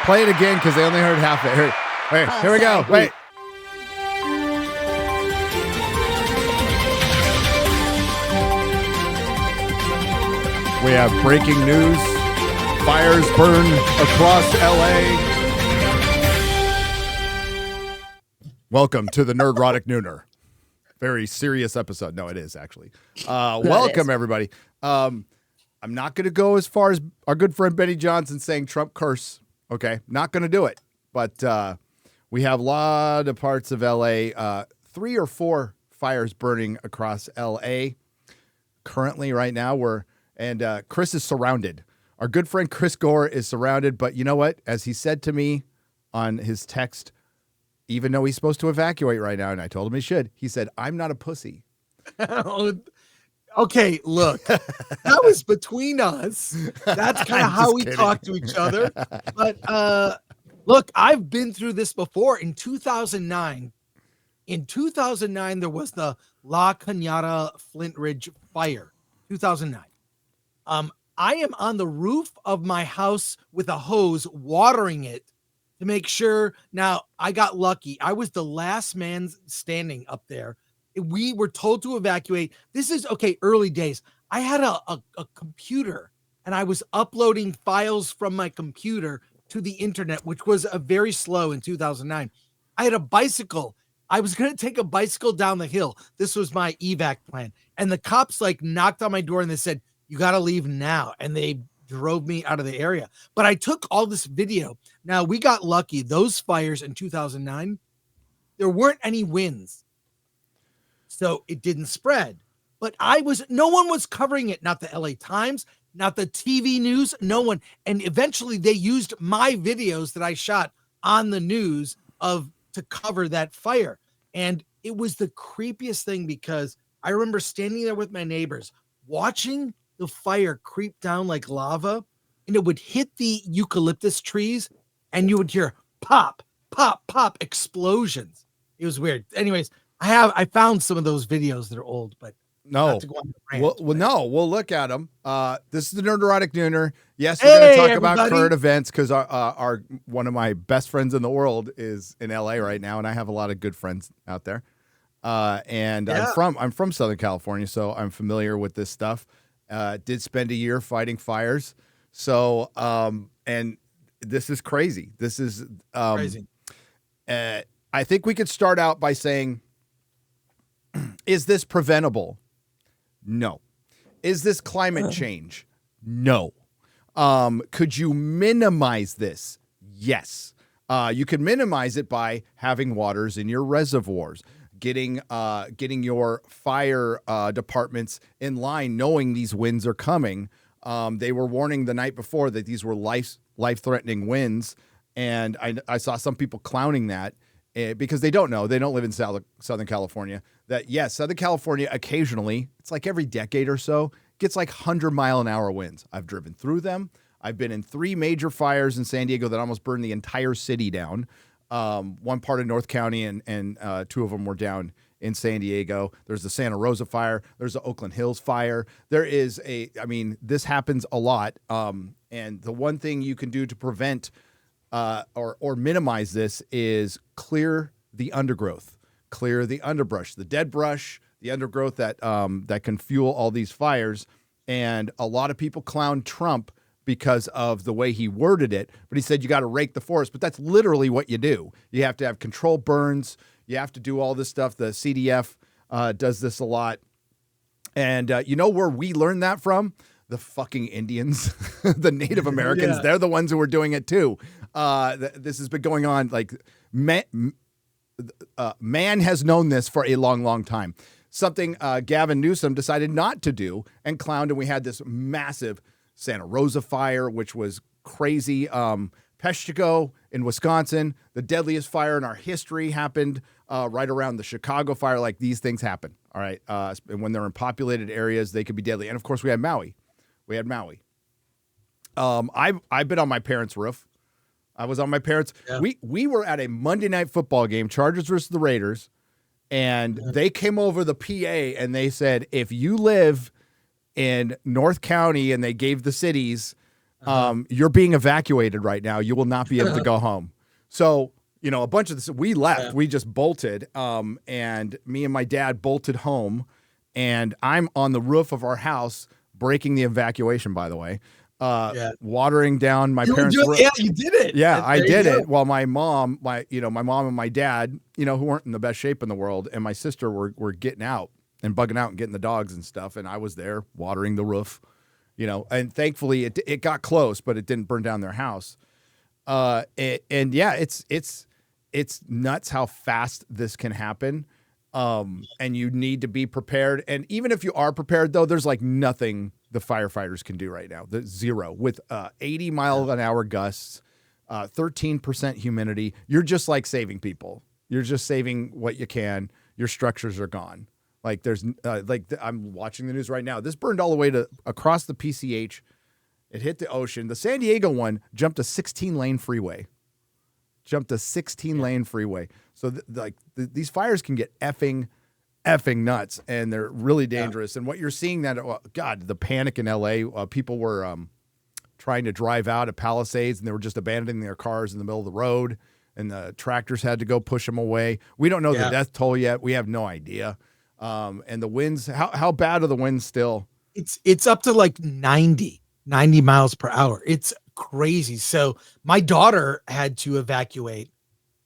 Play it again because they only heard half of it. Here we go. Wait. We have breaking news. Fires burn across LA. Welcome to the Nerdrotic Nooner. Very serious episode. No, it is actually. Welcome, everybody. I'm not going to go as far as our good friend Benny Johnson saying Trump curse. Okay, not going to do it. But we have a lot of parts of LA. 3 or 4 fires burning across LA. Currently, right now, Chris is surrounded. Our good friend Chris Gore is surrounded. But you know what? As he said to me on his text, even though he's supposed to evacuate right now, and I told him he should, he said, I'm not a pussy. Okay, look, that was between us. That's kind of how we talk to each other. But look, I've been through this before. In 2009, there was the La Cañada Flint Ridge fire. 2009. I am on the roof of my house with a hose watering it to make sure. Now, I got lucky. I was the last man standing up there. We were told to evacuate. This is, okay, early days. I had a computer, and I was uploading files from my computer to the internet, which was very slow in 2009. I had a bicycle. I was going to take a bicycle down the hill. This was my evac plan. And the cops knocked on my door and they said, you got to leave now. And they drove me out of the area. But I took all this video. Now, we got lucky. Those fires in 2009, there weren't any winds. So it didn't spread. But no one was covering it. Not the LA Times, not the TV news, no one. And eventually they used my videos that I shot on the news to cover that fire. And it was the creepiest thing because I remember standing there with my neighbors watching the fire creep down like lava, and it would hit the eucalyptus trees and you would hear pop, pop, pop explosions. It was weird. Anyways, I found some of those videos that are old, but no. We'll look at them. This is the Nerdrotic Nooner. Yes, we're going to talk about current events because our one of my best friends in the world is in LA right now, and I have a lot of good friends out there. And I'm from Southern California, so I'm familiar with this stuff. Did spend a year fighting fires, so and this is crazy. This is crazy. I think we could start out by saying, is this preventable? No. Is this climate change? No. Could you minimize this? Yes. You could minimize it by having waters in your reservoirs, getting your fire departments in line, knowing these winds are coming. They were warning the night before that these were life-threatening winds, and I saw some people clowning that. Because they don't know, they don't live in Southern California, that yes, Southern California occasionally, it's like every decade or so, gets 100-mile-an-hour winds. I've driven through them. I've been in 3 major fires in San Diego that almost burned the entire city down. One part of North County and 2 of them were down in San Diego. There's the Santa Rosa fire. There's the Oakland Hills fire. This happens a lot. And the one thing you can do to prevent or minimize this is clear the undergrowth, clear the underbrush, the dead brush, the undergrowth that can fuel all these fires. And a lot of people clown Trump because of the way he worded it, but he said you got to rake the forest, but that's literally what you do. You have to have controlled burns. You have to do all this stuff. The CDF does this a lot. And you know where we learned that from? The fucking Indians, the Native Americans. Yeah. They're the ones who are doing it too. This has been going on. Man has known this for a long, long time. Something Gavin Newsom decided not to do and clowned, and we had this massive Santa Rosa fire, which was crazy. Peshtigo in Wisconsin, the deadliest fire in our history, happened right around the Chicago fire. These things happen, all right? And when they're in populated areas, they could be deadly. And, of course, we had Maui. I've been on my parents' roof. I was on my parents'. Yeah. We were at a Monday night football game, Chargers versus the Raiders, and they came over the PA and they said, if you live in North County, and they gave the cities, You're being evacuated right now. You will not be able to go home. So, a bunch of this, we left, we just bolted. And me and my dad bolted home, and I'm on the roof of our house, breaking the evacuation, by the way, watering down my parents' roof. Yeah, you did it. Yeah, I did it. While my mom and my dad, who weren't in the best shape in the world, and my sister were getting out and bugging out and getting the dogs and stuff. And I was there watering the roof, and thankfully it got close, but it didn't burn down their house. It's nuts how fast this can happen. And you need to be prepared. And even if you are prepared, though, there's like nothing the firefighters can do right now. There's zero with 80 mile an hour gusts, 13% humidity. You're just like saving people. You're just saving what you can. Your structures are gone. Like there's I'm watching the news right now. This burned all the way across the PCH. It hit the ocean. The San Diego one jumped a 16-lane freeway. So these fires can get effing nuts, and they're really dangerous. And what you're seeing the panic in LA, people were trying to drive out of Palisades, and they were just abandoning their cars in the middle of the road, and the tractors had to go push them away. We don't know the death toll yet. We have no idea. And the winds, how bad are the winds still? It's up to like 90 miles per hour. It's crazy. So my daughter had to evacuate.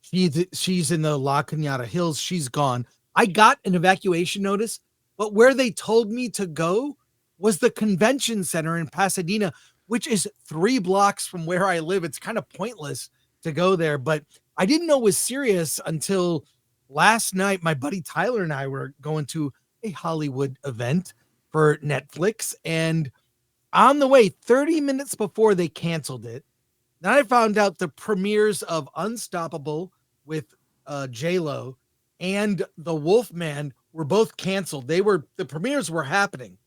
She's in the La Cañada Hills. She's gone. I got an evacuation notice, but where they told me to go was the convention center in Pasadena, which is 3 blocks from where I live. It's kind of pointless to go there, but I didn't know it was serious until last night. My buddy Tyler and I were going to a Hollywood event for Netflix, and on the way, 30 minutes before they canceled it, then I found out the premieres of Unstoppable with J-Lo and The Wolfman were both canceled. The premieres were happening.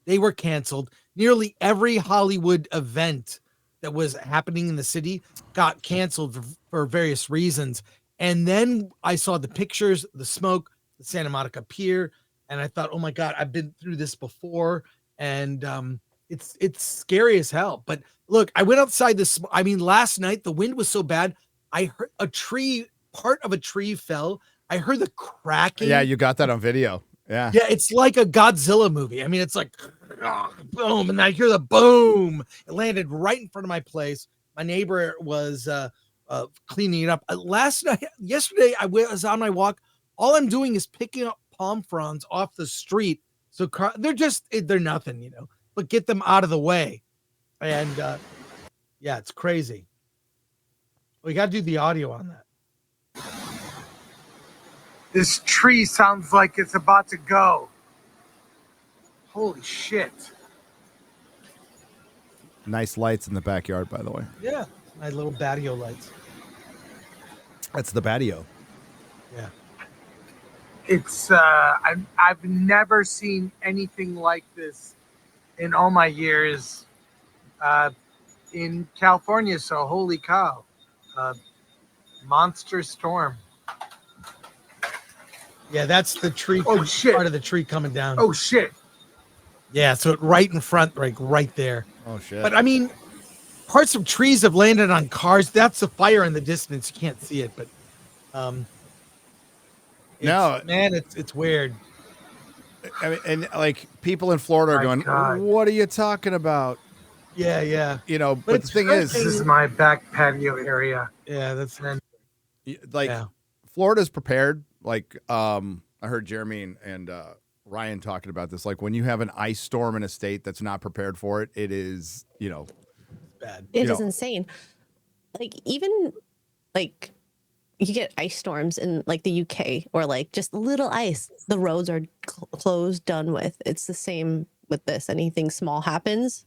They were canceled. Nearly every Hollywood event that was happening in the city got canceled for various reasons. And then I saw the pictures, the smoke, the Santa Monica Pier, and I thought, oh my God, I've been through this before. And it's scary as hell. But look, I went outside last night, the wind was so bad. I heard part of a tree fell. I heard the cracking. Yeah, you got that on video. Yeah. Yeah, it's like a Godzilla movie. I mean, it's like boom, and I hear the boom. It landed right in front of my place. My neighbor was cleaning it up. Yesterday, I was on my walk. All I'm doing is picking up palm fronds off the street. So they're nothing, but get them out of the way. And it's crazy. We got to do the audio on that. This tree sounds like it's about to go. Holy shit. Nice lights in the backyard, by the way. Yeah, my little patio lights. That's the patio. Yeah. It's I've never seen anything like this in all my years in California. So holy cow, monster storm. Yeah, that's the tree. Oh shit! Part of the tree coming down. Oh shit! Yeah, so right in front, like right there. Oh shit! But I mean, parts of trees have landed on cars. That's a fire in the distance. You can't see it, but it's weird. I mean, and like people in Florida are going, God. What are you talking about? Yeah. But the thing is, this is my back patio area. Yeah, that's Florida's prepared. Like, I heard Jeremy and Ryan talking about this. Like, when you have an ice storm in a state that's not prepared for it, it is, bad. It is insane. Like, even like you get ice storms in like the UK or like just little ice. The roads are closed, done with. It's the same with this. Anything small happens,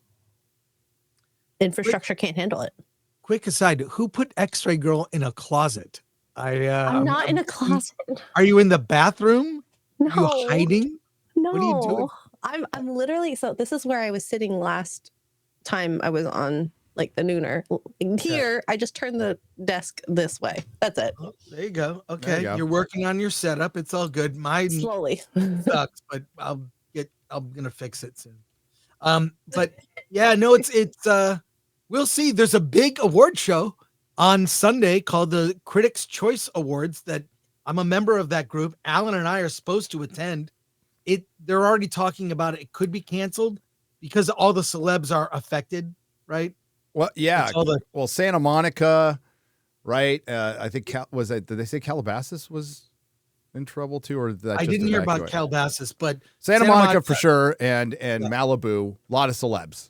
infrastructure can't handle it. Quick aside, who put X-Ray Girl in a closet? I'm not in a closet. Are you in the bathroom? No. Are you hiding? No. What are you doing? I'm literally, so this is where I was sitting last time I was on like the nooner. Here, I just turned the desk this way. That's it. Oh, there you go. Okay. You're working on your setup. It's all good. Mine slowly sucks, but I'm gonna fix it soon. But Yeah, no, it's we'll see. There's a big award show on Sunday called the Critics' Choice Awards that I'm a member of that group. Alan and I are supposed to attend. They're already talking about it. It could be canceled because all the celebs are affected, right? Well, yeah. Well, Santa Monica, right? I think did they say Calabasas was in trouble too, or did that I just didn't hear about evacuate? Calabasas, but Santa Monica for sure, and Malibu, a lot of celebs.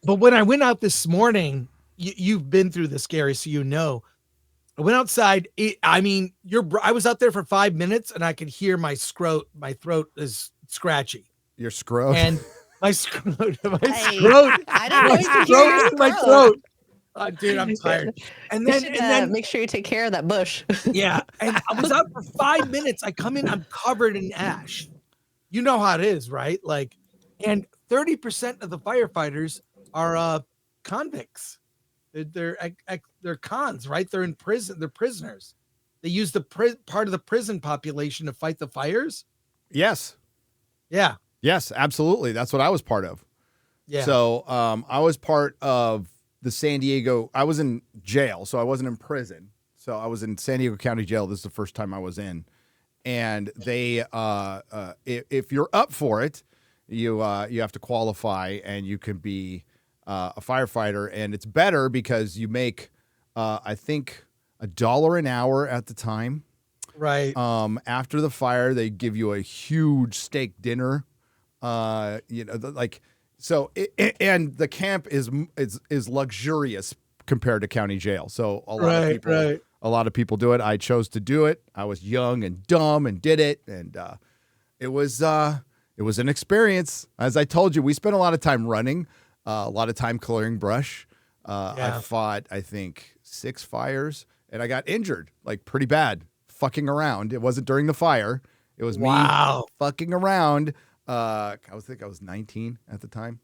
But when I went out this morning, you've been through this, Gary, so you know. I went outside. I was out there for 5 minutes, and I could hear my throat is scratchy. Your scrot? And my scrot. I don't know. My throat. Dude, I'm tired. And then make sure you take care of that bush. Yeah. And I was out for 5 minutes. I come in, I'm covered in ash. You know how it is, right? Like, and 30% of the firefighters are convicts. They're cons, right? They're in prison. They're prisoners. They use the part of the prison population to fight the fires. Yes. Yeah. Yes, absolutely. That's what I was part of. Yeah. So I was part of the San Diego. I was in jail, so I wasn't in prison. So I was in San Diego County Jail. This is the first time I was in. And they, if you're up for it, you have to qualify, and you can be a firefighter. And it's better because you make, I think, $1 an hour at the time. Right. After the fire, they give you a huge steak dinner. So and the camp is luxurious compared to county jail. So a lot of people do it. I chose to do it. I was young and dumb and did it, and it was an experience. As I told you, we spent a lot of time running, a lot of time clearing brush. I fought, I think, 6 fires, and I got injured like pretty bad fucking around. It wasn't during the fire. It was me fucking around. I was 19 at the time.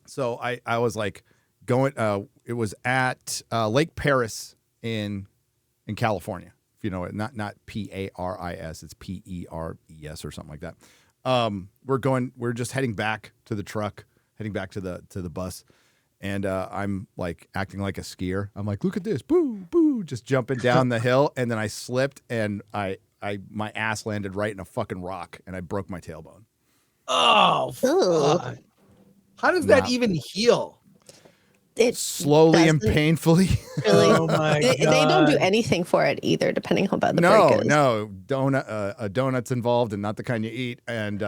So I was like going, it was at Lake Paris in California. If you know it, not Paris, it's Peres or something like that. We're just heading back to the truck, heading back to the bus. And I'm like acting like a skier. I'm like, look at this, boo, boo, just jumping down the hill. And then I slipped, and my ass landed right in a fucking rock, and I broke my tailbone. Oh, fuck. How does that even heal? It slowly and painfully. Really, oh my God. They don't do anything for it either, depending how bad the break is. No, donuts involved, and not the kind you eat, and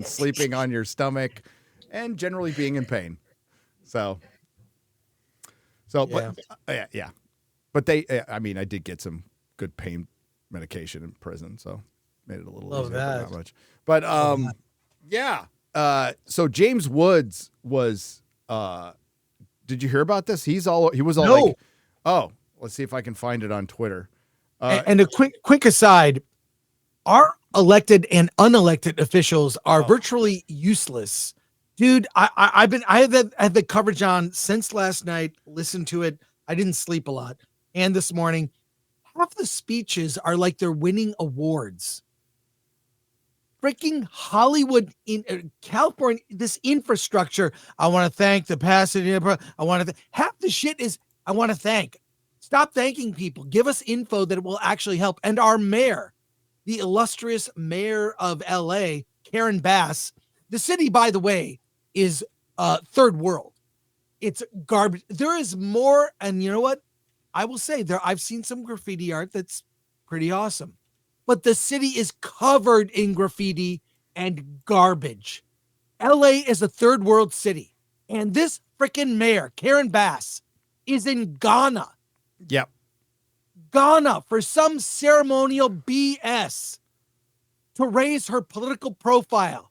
sleeping on your stomach, and generally being in pain. So, yeah. But I did get some good pain medication in prison, so made it a little easier, but not much. But yeah. So James Woods was. Did you hear about this? He was all like, oh, let's see if I can find it on Twitter. And a quick aside, our elected and unelected officials are virtually useless. Dude, I had the coverage on since last night, listened to it. I didn't sleep a lot. And this morning, half the speeches are like they're winning awards. Freaking Hollywood in California, this infrastructure. I want to thank the passenger. Half the shit is, I want to thank. Stop thanking people. Give us info that will actually help. And our mayor, the illustrious mayor of LA, Karen Bass, the city, by the way, is third world. It's garbage. There is more. And you know what? I will say I've seen some graffiti art that's pretty awesome. But the city is covered in graffiti and garbage. LA is a third world city. And this freaking mayor, Karen Bass, is in Ghana. Yep. Ghana for some ceremonial BS to raise her political profile.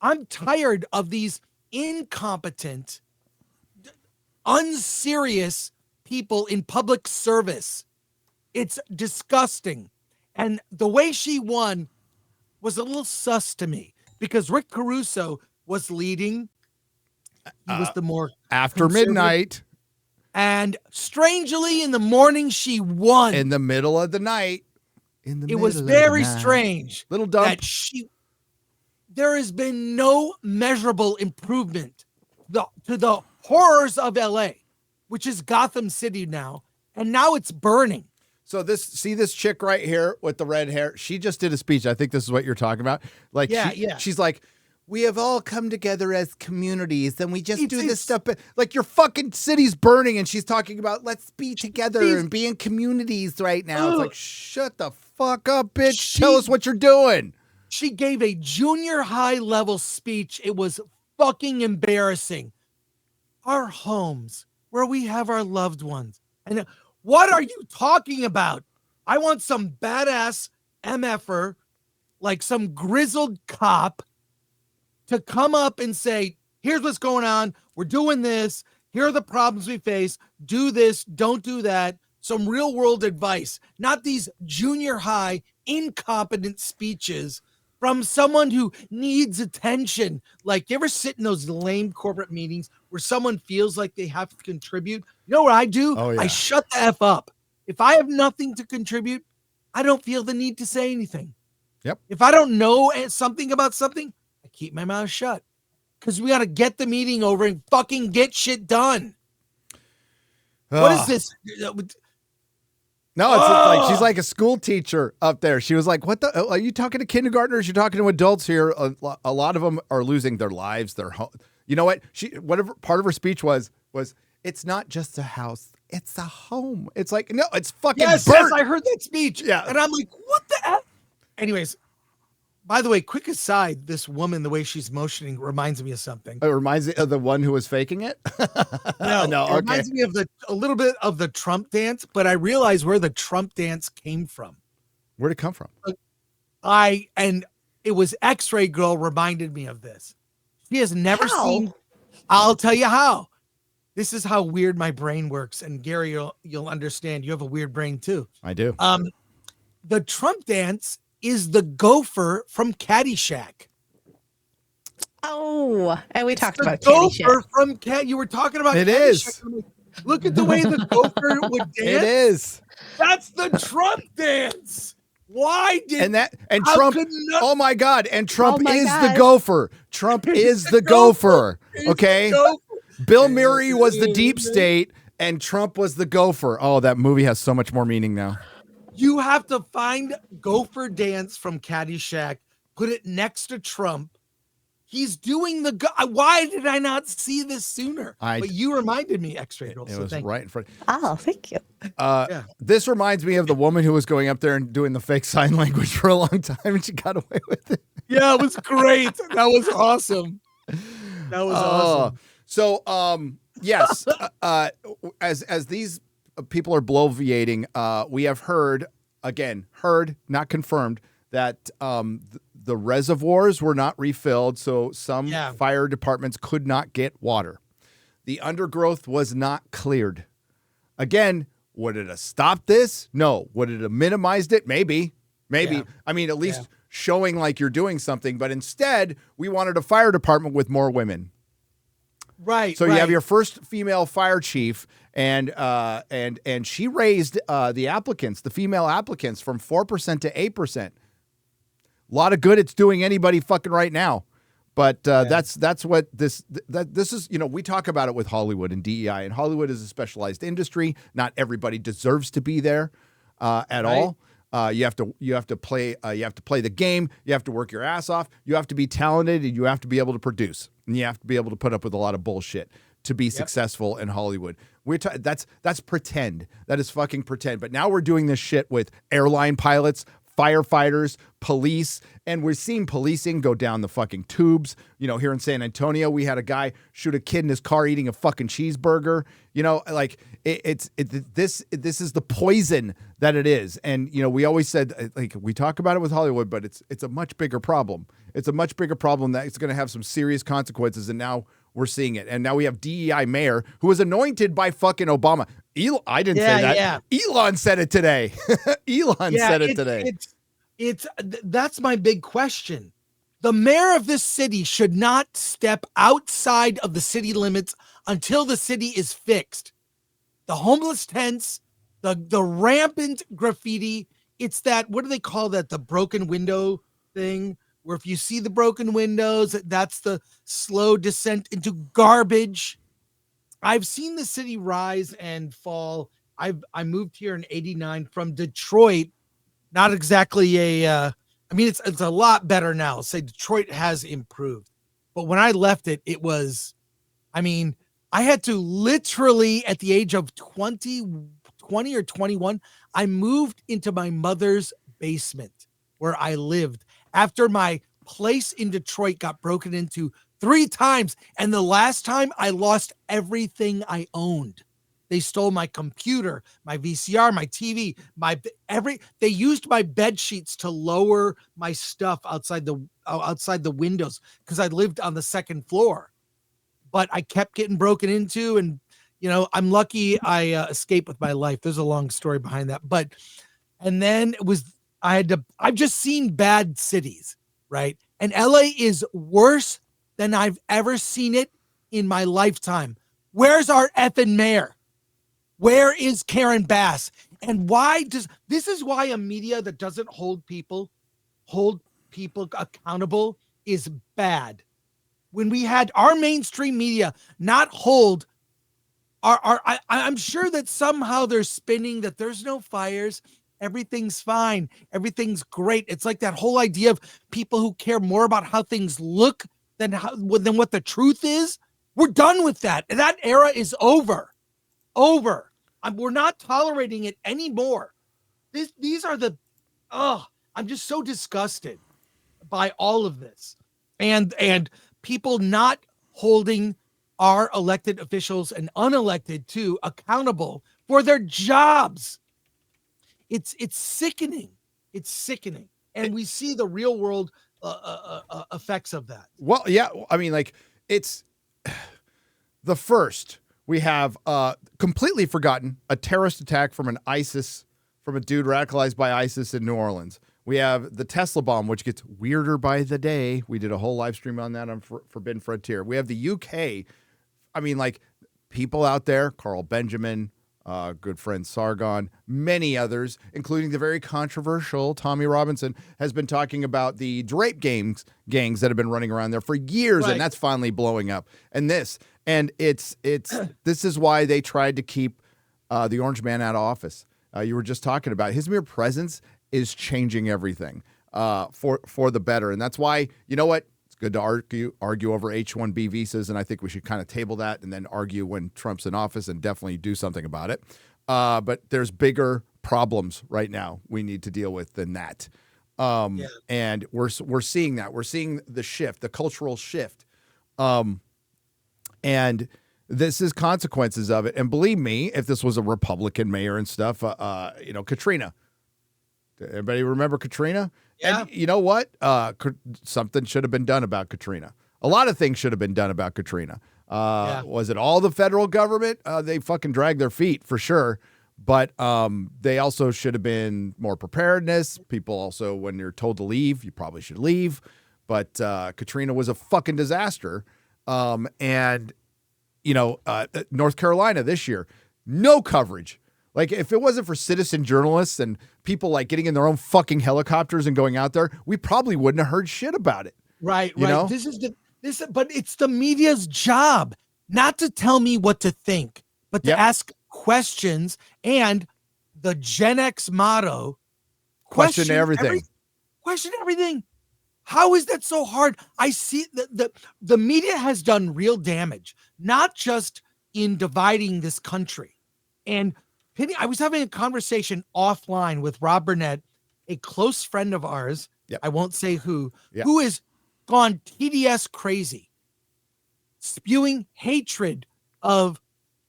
I'm tired of these incompetent, unserious people in public service. It's disgusting. And the way she won was a little sus to me because Rick Caruso was leading. He was the more after midnight. And strangely, in the morning, she won. In the middle of the night. It was very strange. Little dumb. That she there has been no measurable improvement to the horrors of LA, which is Gotham City now, and now it's burning. So this chick right here with the red hair, she just did a speech. I think this is what you're talking about. Like, she's like, we have all come together as communities, and we just do this stuff. But like, your fucking city's burning, and she's talking about let's be together and be in communities right now. It's like, shut the fuck up, bitch. Tell us what you're doing. She gave a junior high level speech. It was fucking embarrassing. Our homes, where we have our loved ones, and what are you talking about? I want some badass MFer, like some grizzled cop, to come up and say, here's what's going on. We're doing this. Here are the problems we face. Do this. Don't do that. Some real world advice, not these junior high incompetent speeches from someone who needs attention. Like, you ever sit in those lame corporate meetings where someone feels like they have to contribute? You know what I do? Oh, yeah. I shut the F up. If I have nothing to contribute, I don't feel the need to say anything. Yep. If I don't know something about something, I keep my mouth shut, because we got to get the meeting over and fucking get shit done. What is this? No, it's like she's like a school teacher up there. She was like, "What the? Are you talking to kindergartners? You're talking to adults here. A lot of them are losing their lives, their home. You know what? Whatever part of her speech was it's not just a house, it's a home. It's like, no, it's fucking burnt. Yes, I heard that speech. Yeah, and I'm like, what the F? Anyways, by the way, quick aside, this woman, the way she's motioning reminds me of something. It reminds me of the one who was faking it. No, it reminds me of a little bit of the Trump dance, but I realized where the Trump dance came from. Where'd it come from? And it was X-Ray Girl reminded me of this. She has never seen. I'll tell you how. This is how weird my brain works, and Gary, you'll understand. You have a weird brain too. I do. The Trump dance is the gopher from Caddyshack. Oh, and we talked about Gopher from Cat. You were talking about it. Caddyshack. Is. Look at the way the gopher would dance. It is. That's the Trump dance. Why did Trump? Oh my God! And Trump is the gopher. Trump is the gopher. Okay. Bill Murray was the deep state, and Trump was the gopher. Oh, that movie has so much more meaning now. You have to find gopher dance from Caddyshack, put it next to Trump. He's doing why did I not see this sooner? But you reminded me, X-Ray Girl. It was right in front. Oh, thank you. This reminds me of the woman who was going up there and doing the fake sign language for a long time, and she got away with it. Yeah, it was great. That was awesome. That was awesome. So, yes, as these people are bloviating, we have heard, not confirmed, that the reservoirs were not refilled, so some fire departments could not get water. The undergrowth was not cleared. Again, would it have stopped this? No. Would it have minimized it? Maybe. Yeah. I mean, at least showing like you're doing something, but instead, we wanted a fire department with more women. Right. So you have your first female fire chief, and she raised the female applicants from 4% to 8%. A lot of good it's doing anybody fucking right now, but that's what this is. You know, we talk about it with Hollywood and DEI, and Hollywood is a specialized industry. Not everybody deserves to be there at all. You have to play the game. You have to work your ass off. You have to be talented, and you have to be able to produce, and you have to be able to put up with a lot of bullshit to be successful in Hollywood. That's pretend. That is fucking pretend. But now we're doing this shit with airline pilots, firefighters, police, and we're seeing policing go down the fucking tubes. You know, here in San Antonio, we had a guy shoot a kid in his car eating a fucking cheeseburger. You know, like this is the poison that it is. And you know, we always said, like, we talk about it with Hollywood, but it's a much bigger problem. It's a much bigger problem that it's going to have some serious consequences. And now we're seeing it. And now we have DEI mayor who was anointed by fucking Obama. I didn't say that. Yeah. Elon said it today. Elon said it today. That's my big question. The mayor of this city should not step outside of the city limits until the city is fixed. The homeless tents, the rampant graffiti. It's that, what do they call that? The broken window thing where if you see the broken windows, that's the slow descent into garbage. I've seen the city rise and fall. I moved here in '89 from Detroit. Not exactly it's a lot better now. Say Detroit has improved. But when I left it, it was, I had to literally at the age of 20 or 21, I moved into my mother's basement where I lived after my place in Detroit got broken into 3 times. And the last time I lost everything I owned. They stole my computer, my VCR, my TV, they used my bed sheets to lower my stuff outside the windows because I lived on the 2nd floor. But I kept getting broken into, and I'm lucky I escaped with my life. There's a long story behind that. And then I've just seen bad cities, right? And LA is worse than I've ever seen it in my lifetime. Where's our effing mayor? Where is Karen Bass? And this is why a media that doesn't hold people accountable is bad. When we had our mainstream media not hold I'm sure that somehow they're spinning that there's no fires, everything's fine, everything's great. It's like that whole idea of people who care more about how things look than what the truth is. We're done with that. That era is over. We're not tolerating it anymore. These are I'm just so disgusted by all of this, and people not holding our elected officials and unelected too accountable for their jobs. It's sickening. It's sickening, and we see the real world effects of that. Well, yeah, it's the first. We have completely forgotten a terrorist attack from a dude radicalized by ISIS in New Orleans. We have the Tesla bomb, which gets weirder by the day. We did a whole live stream on that on Forbidden Frontier. We have the UK. People out there, Carl Benjamin, good friend Sargon, many others, including the very controversial Tommy Robinson, has been talking about the drape gangs that have been running around there for years, right. And that's finally blowing up. And this is why they tried to keep the Orange Man out of office. You were just talking about his mere presence is changing everything for the better, and that's why you know what. It's good to argue over H-1B visas, and I think we should kind of table that and then argue when Trump's in office and definitely do something about it. But there's bigger problems right now we need to deal with than that. And we're seeing that. We're seeing the shift, the cultural shift. And this is consequences of it. And believe me, if this was a Republican mayor and stuff, Katrina. Everybody remember Katrina? Yeah. And you know what? Something should have been done about Katrina. A lot of things should have been done about Katrina. Was it all the federal government? They fucking dragged their feet for sure. But they also should have been more preparedness. People also, when you're told to leave, you probably should leave. But Katrina was a fucking disaster. And North Carolina this year, no coverage. Like, if it wasn't for citizen journalists and people like getting in their own fucking helicopters and going out there, we probably wouldn't have heard shit about it. Right. Know? But it's the media's job not to tell me what to think, but to ask questions. And the Gen X motto, question everything. Question everything. How is that so hard? I see the media has done real damage, not just in dividing this country. And I was having a conversation offline with Rob Burnett, a close friend of ours. Yep. I won't say who has gone TDS crazy, spewing hatred of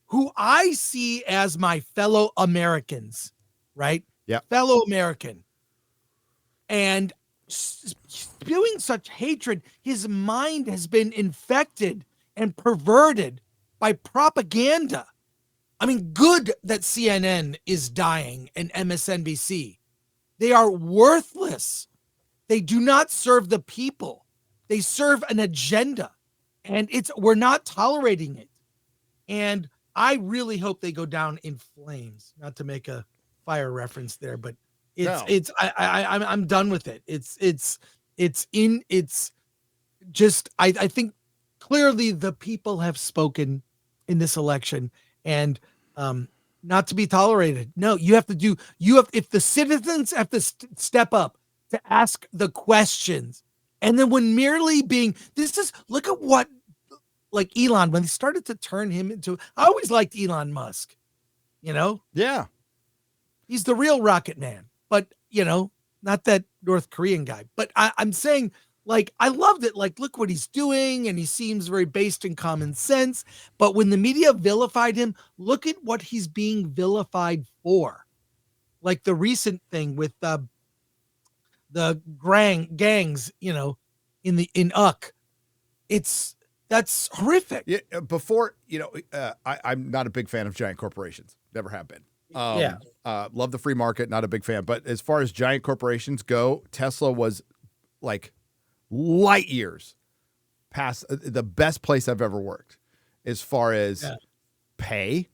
who I see as my fellow Americans, right? Yeah. Fellow American. And spewing such hatred, his mind has been infected and perverted by propaganda. I mean, good that CNN is dying and MSNBC. They are worthless. They do not serve the people. They serve an agenda, and we're not tolerating it. And I really hope they go down in flames. Not to make a fire reference there, but I'm done with it. It's It's just, I think clearly the people have spoken in this election, and not to be tolerated. No, if the citizens have to step up to ask the questions, and then when merely look at what, like Elon, when they started to turn him into, I always liked Elon Musk, Yeah. he's the real rocket man, but not that North Korean guy, but I'm saying, like, I loved it. Like, look what he's doing. And he seems very based in common sense. But when the media vilified him, look at what he's being vilified for. Like the recent thing with the gangs, in UC. That's horrific. Yeah. Before, I'm not a big fan of giant corporations. Never have been. Love the free market. Not a big fan. But as far as giant corporations go, Tesla was like light years past the best place I've ever worked as far as pay,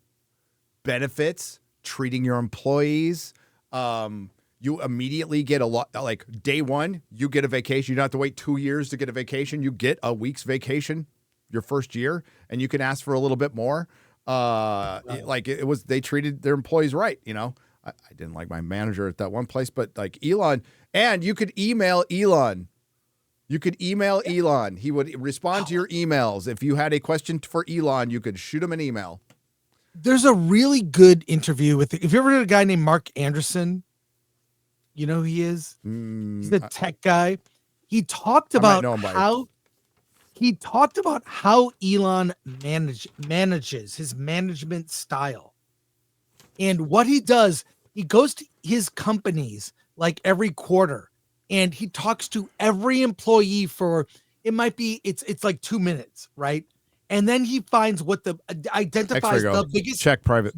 benefits, treating your employees. You immediately get a lot, like day one, you get a vacation. You don't have to wait 2 years to get a vacation. You get a week's vacation your first year, and you can ask for a little bit more. Like they treated their employees right. I didn't like my manager at that one place, but like Elon, and you could email Elon. Elon. He would respond to your emails. If you had a question for Elon, you could shoot him an email. There's a really good interview if you ever heard of a guy named Mark Anderson, you know who he is? He's the tech guy. He talked about how Elon manages his management style. And what he does, he goes to his companies like every quarter, and he talks to every employee for, it's like 2 minutes, right? And then he finds identifies the biggest. Check private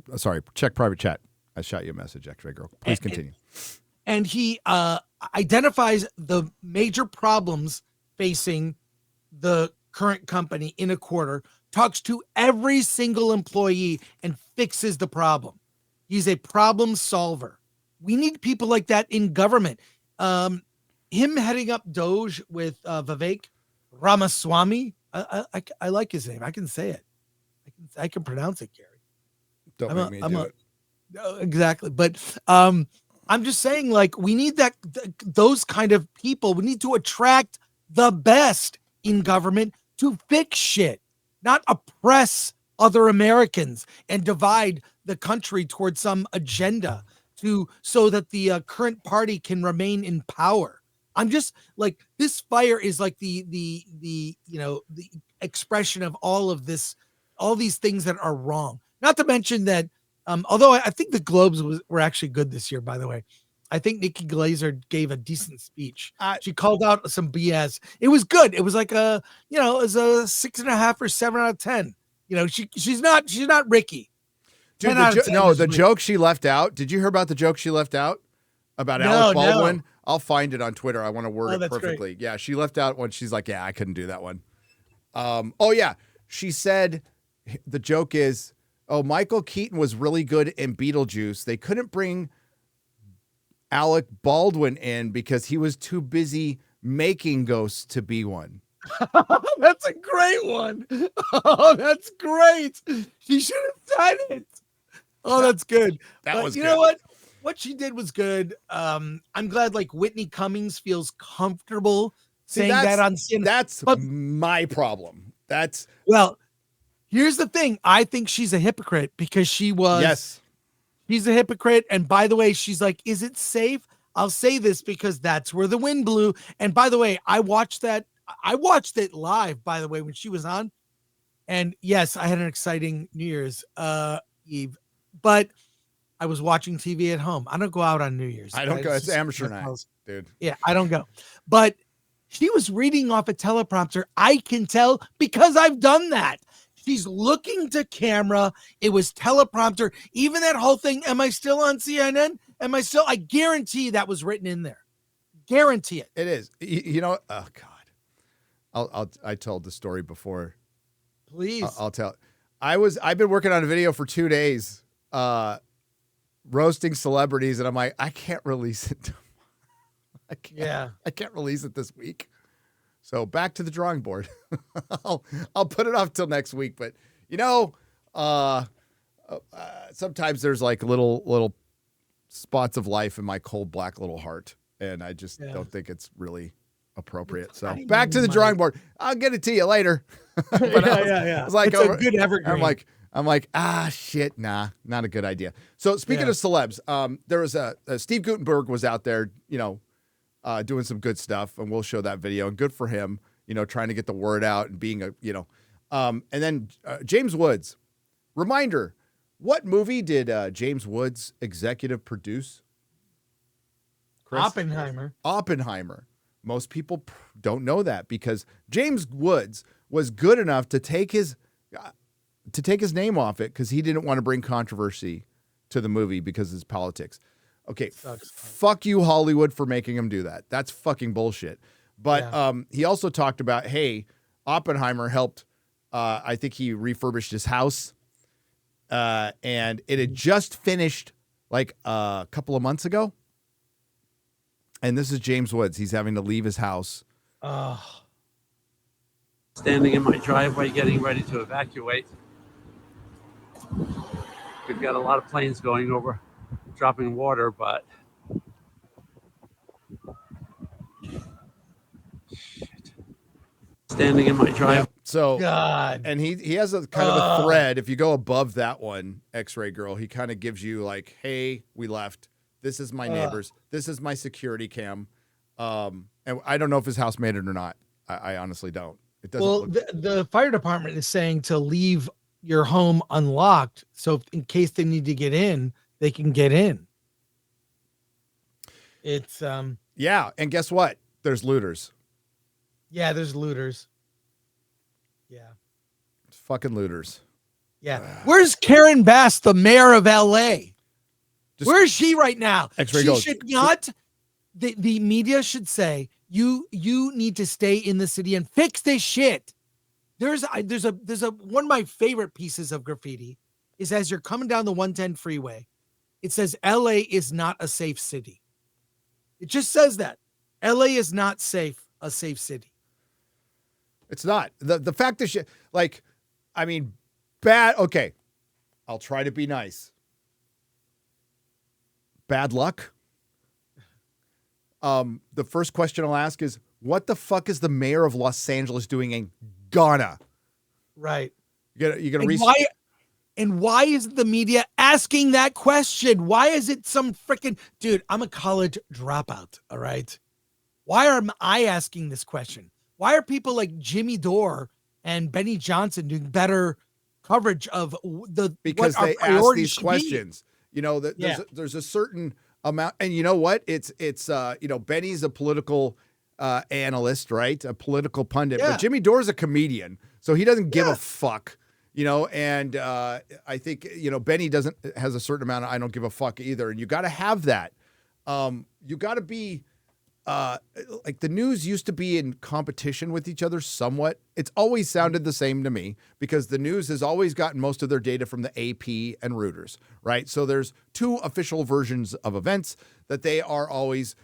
chat. I shot you a message, X-Ray Girl. Please continue. And he identifies the major problems facing the current company in a quarter, talks to every single employee, and fixes the problem. He's a problem solver. We need people like that in government. Him heading up Doge with Vivek Ramaswamy. I like his name. I can say it. I can pronounce it, Gary. Don't make me do it. No, exactly. But I'm just saying, like, we need those kind of people. We need to attract the best in government to fix shit, not oppress other Americans and divide the country towards some agenda so that the current party can remain in power. I'm just like, this fire is like the expression of all of this, all these things that are wrong. Not to mention that, although I think the Globes were actually good this year, by the way. I think Nikki Glaser gave a decent speech. She called out some BS. It was good. It was like it was a 6.5 or 7 out of 10. She's not Ricky. Dude, the joke she left out. Did you hear about the joke she left out about Alec Baldwin? No. I'll find it on Twitter. I want to word it perfectly. Great. Yeah, she left out when she's like, yeah, I couldn't do that one. She said the joke is, Michael Keaton was really good in Beetlejuice. They couldn't bring Alec Baldwin in because he was too busy making ghosts to be one. That's a great one. Oh, that's great. She should have said it. Oh, that's good. You know what? What she did was good. I'm glad like Whitney Cummings feels comfortable saying that on cinema. That's my problem. Here's the thing. I think she's a hypocrite because she was. Yes. She's a hypocrite. And by the way, she's like, is it safe? I'll say this because that's where the wind blew. And by the way, I watched it live, by the way, when she was on. And yes, I had an exciting New Year's Eve, but I was watching TV at home. I don't go out on New Year's. I don't go. It's amateur night, dude. Yeah, I don't go. But she was reading off a teleprompter. I can tell because I've done that. She's looking to camera. It was teleprompter. Even that whole thing. Am I still on CNN? I guarantee that was written in there. Guarantee it. It is. Oh God. I told the story before. Please. I'll tell. I've been working on a video for 2 days, roasting celebrities, and I'm like, I can't release it. I can't release it this week. So back to the drawing board. I'll put it off till next week. But sometimes there's like little spots of life in my cold black little heart, and I just don't think it's really appropriate. So back to the drawing board. I'll get it to you later. I was like, it's a good evergreen. I'm like, shit, nah, not a good idea. So speaking of celebs, there was Steve Guttenberg was out there, doing some good stuff, and we'll show that video. And good for him, trying to get the word out and being and then James Woods. Reminder, what movie did James Woods executive produce? Chris? Oppenheimer. Most people don't know that because James Woods was good enough to take his name off it because he didn't want to bring controversy to the movie because of his politics. Okay, fuck you, Hollywood, for making him do that. That's fucking bullshit. But he also talked about, hey, Oppenheimer helped. I think he refurbished his house, and it had just finished like a couple of months ago. And this is James Woods. He's having to leave his house. Standing in my driveway, getting ready to evacuate. We've got a lot of planes going over, dropping water, but shit. Standing in my driveway. Yeah. So, God. And he has a kind of a thread. If you go above that one, X-Ray Girl, he kind of gives you like, hey, we left. This is my neighbors. This is my security cam. And I don't know if his house made it or not. I honestly don't. It doesn't. Well, the fire department is saying to leave your home unlocked, so in case they need to get in, they can get in. It's yeah, and guess what? There's looters. Yeah, there's looters. Yeah, it's fucking looters. Yeah, where's Karen Bass, the mayor of LA? Where is she right now? She should not. The media should say you need to stay in the city and fix this shit. There's a one of my favorite pieces of graffiti is as you're coming down the 110 freeway, it says LA is not a safe city. It just says that LA is not a safe city. It's not. The fact that shit, like, I mean, bad. Okay, I'll try to be nice. Bad luck. The first question I'll ask is, what the fuck is the mayor of Los Angeles doing in Ghana? Right. You're gonna and why is the media asking that question? Why is it some freaking dude? I'm a college dropout. All right. Why am I asking this question? Why are people like Jimmy Dore and Benny Johnson doing better coverage of because they ask these questions? There's a certain amount, and you know what? It's Benny's a political analyst, right? A political pundit, but Jimmy Dore's a comedian, so he doesn't give a fuck, and I think, Benny has a certain amount of I don't give a fuck either. And you got to have that. You got to be like the news used to be in competition with each other somewhat. It's always sounded the same to me because the news has always gotten most of their data from the AP and Reuters, right? So there's two official versions of events that they are always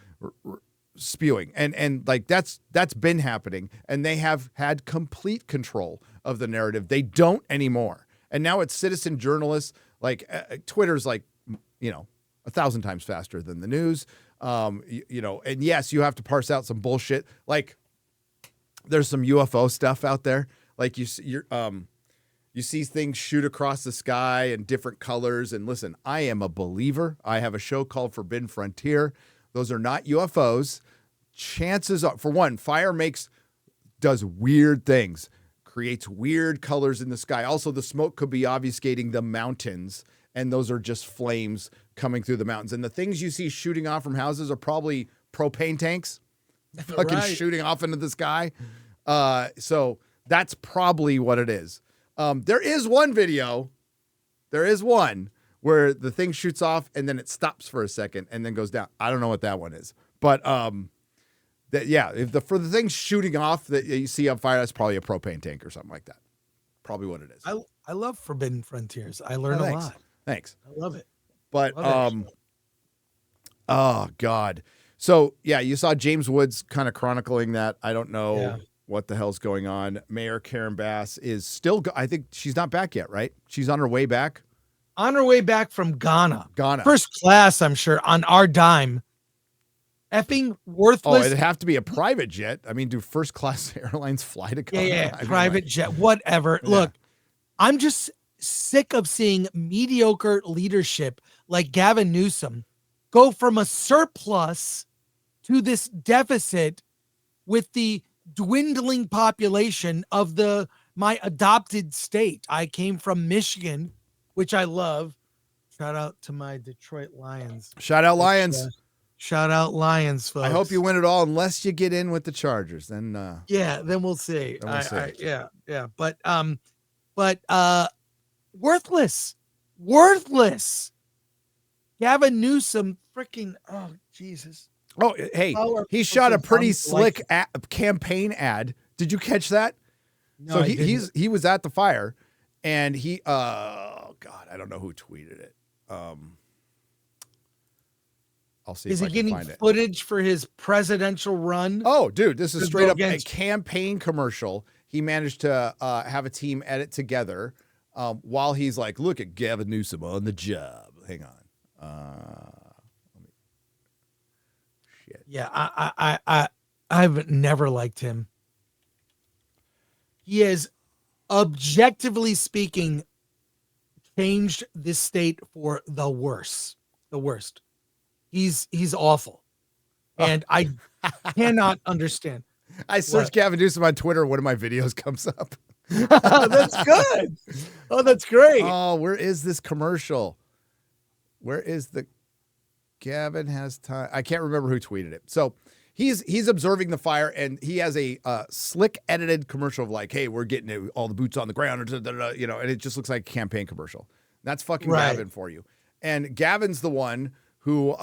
spewing. And like that's been happening, and they have had complete control of the narrative. They don't anymore. And now it's citizen journalists, like Twitter's like, 1,000 times faster than the news. And yes, you have to parse out some bullshit. Like there's some UFO stuff out there. Like you see things shoot across the sky in different colors. And listen, I am a believer. I have a show called Forbidden Frontier. Those are not UFOs. Chances are, for one, fire does weird things, creates weird colors in the sky. Also, the smoke could be obfuscating the mountains, and those are just flames coming through the mountains. And the things you see shooting off from houses are probably propane tanks fucking shooting off into the sky. So that's probably what it is. There is one video. There is one where the thing shoots off and then it stops for a second and then goes down. I don't know what that one is. But for the thing shooting off that you see on fire, that's probably a propane tank or something like that. Probably what it is. I love Forbidden Frontiers. I learn a lot. Thanks. I love it. But oh God. So yeah, you saw James Woods kind of chronicling that. I don't know what the hell's going on. Mayor Karen Bass is still. I think she's not back yet, right? She's on her way back. On her way back from Ghana. First class, I'm sure, on our dime. Effing worthless. Oh, it'd have to be a private jet. I mean, do first class airlines fly to Ghana? Yeah, private jet, whatever. Yeah. Look, I'm just sick of seeing mediocre leadership like Gavin Newsom go from a surplus to this deficit with the dwindling population of my adopted state. I came from Michigan, which I love. Shout out to my Detroit Lions. Shout out Lions. Shout out Lions, folks. I hope you win it all, unless you get in with the Chargers. Then then we'll see. But worthless. Gavin Newsom, freaking Jesus. Oh, hey, he shot a pretty slick campaign ad. Did you catch that? No, so he was at the fire, and he God, I don't know who tweeted it. I'll see. Is he getting footage for his presidential run? Oh, dude, this is straight up a campaign commercial. He managed to have a team edit together while he's like, "Look at Gavin Newsom on the job." Hang on. Shit. Yeah, I've never liked him. He has, objectively speaking, changed this state for the worse. The worst. He's awful. And I cannot understand. I searched Gavin Newsom on Twitter. One of my videos comes up. That's good. Oh, that's great. Oh, where is this commercial? Where is the Gavin has time? I can't remember who tweeted it. So he's observing the fire, and he has a slick edited commercial of like, hey, we're getting all the boots on the ground, you know, and it just looks like a campaign commercial. That's fucking Gavin for you. And Gavin's the one who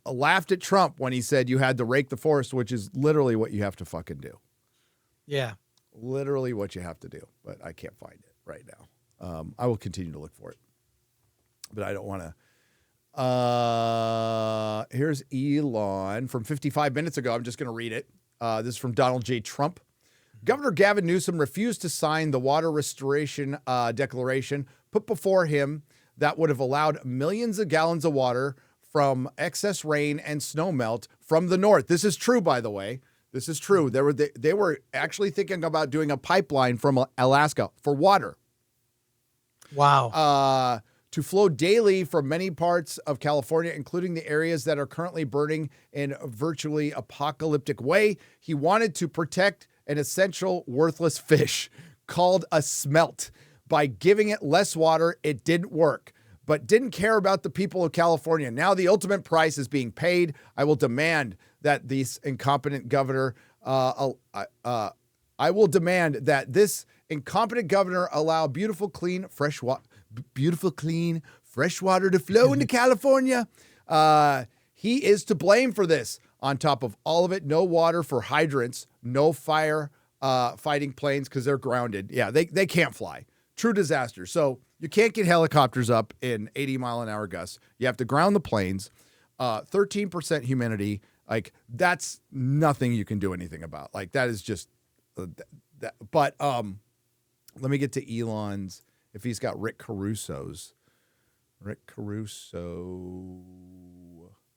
laughed at Trump when he said you had to rake the forest, which is literally what you have to fucking do. Yeah. Literally what you have to do, but I can't find it right now. I will continue to look for it, but I don't want to. Here's Elon from 55 minutes ago. I'm just going to read it. This is from Donald J. Trump. Governor Gavin Newsom refused to sign the water restoration declaration put before him that would have allowed millions of gallons of water from excess rain and snow melt from the north. This is true, by the way. This is true. They were actually thinking about doing a pipeline from Alaska for water. Wow. To flow daily from many parts of California, including the areas that are currently burning in a virtually apocalyptic way. He wanted to protect an essential worthless fish called a smelt. By giving it less water, it didn't work, but didn't care about the people of California. Now the ultimate price is being paid. I will demand that this incompetent governor, I will demand that this incompetent governor allow beautiful, clean, fresh water to flow into California. He is to blame for this. On top of all of it, no water for hydrants, no fire fighting planes because they're grounded. Yeah, they can't fly. True disaster. So you can't get helicopters up in 80-mile-an-hour gusts. You have to ground the planes. 13% humidity. Like, that's nothing you can do anything about. Like, that is just that. But let me get to Elon's, if he's got Rick Caruso's. Rick Caruso.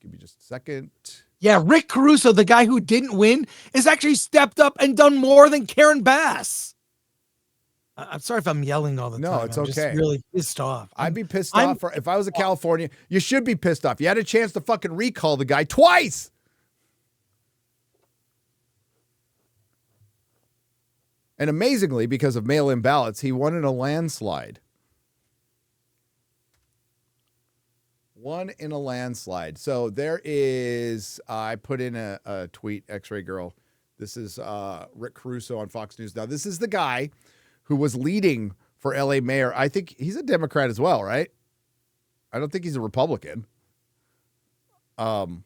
Give me just a second. Yeah, Rick Caruso, the guy who didn't win, has actually stepped up and done more than Karen Bass. I'm sorry if I'm yelling all the time. No, it's okay. I'm just really pissed off. I'd be pissed off if I was a California. You should be pissed off. You had a chance to fucking recall the guy twice. And amazingly, because of mail-in ballots, he won in a landslide. Won in a landslide. So there is, I put in a tweet, X-Ray Girl. This is Rick Caruso on Fox News. Now, this is the guy who was leading for LA mayor. I think he's a Democrat as well, right? I don't think he's a Republican. Sound.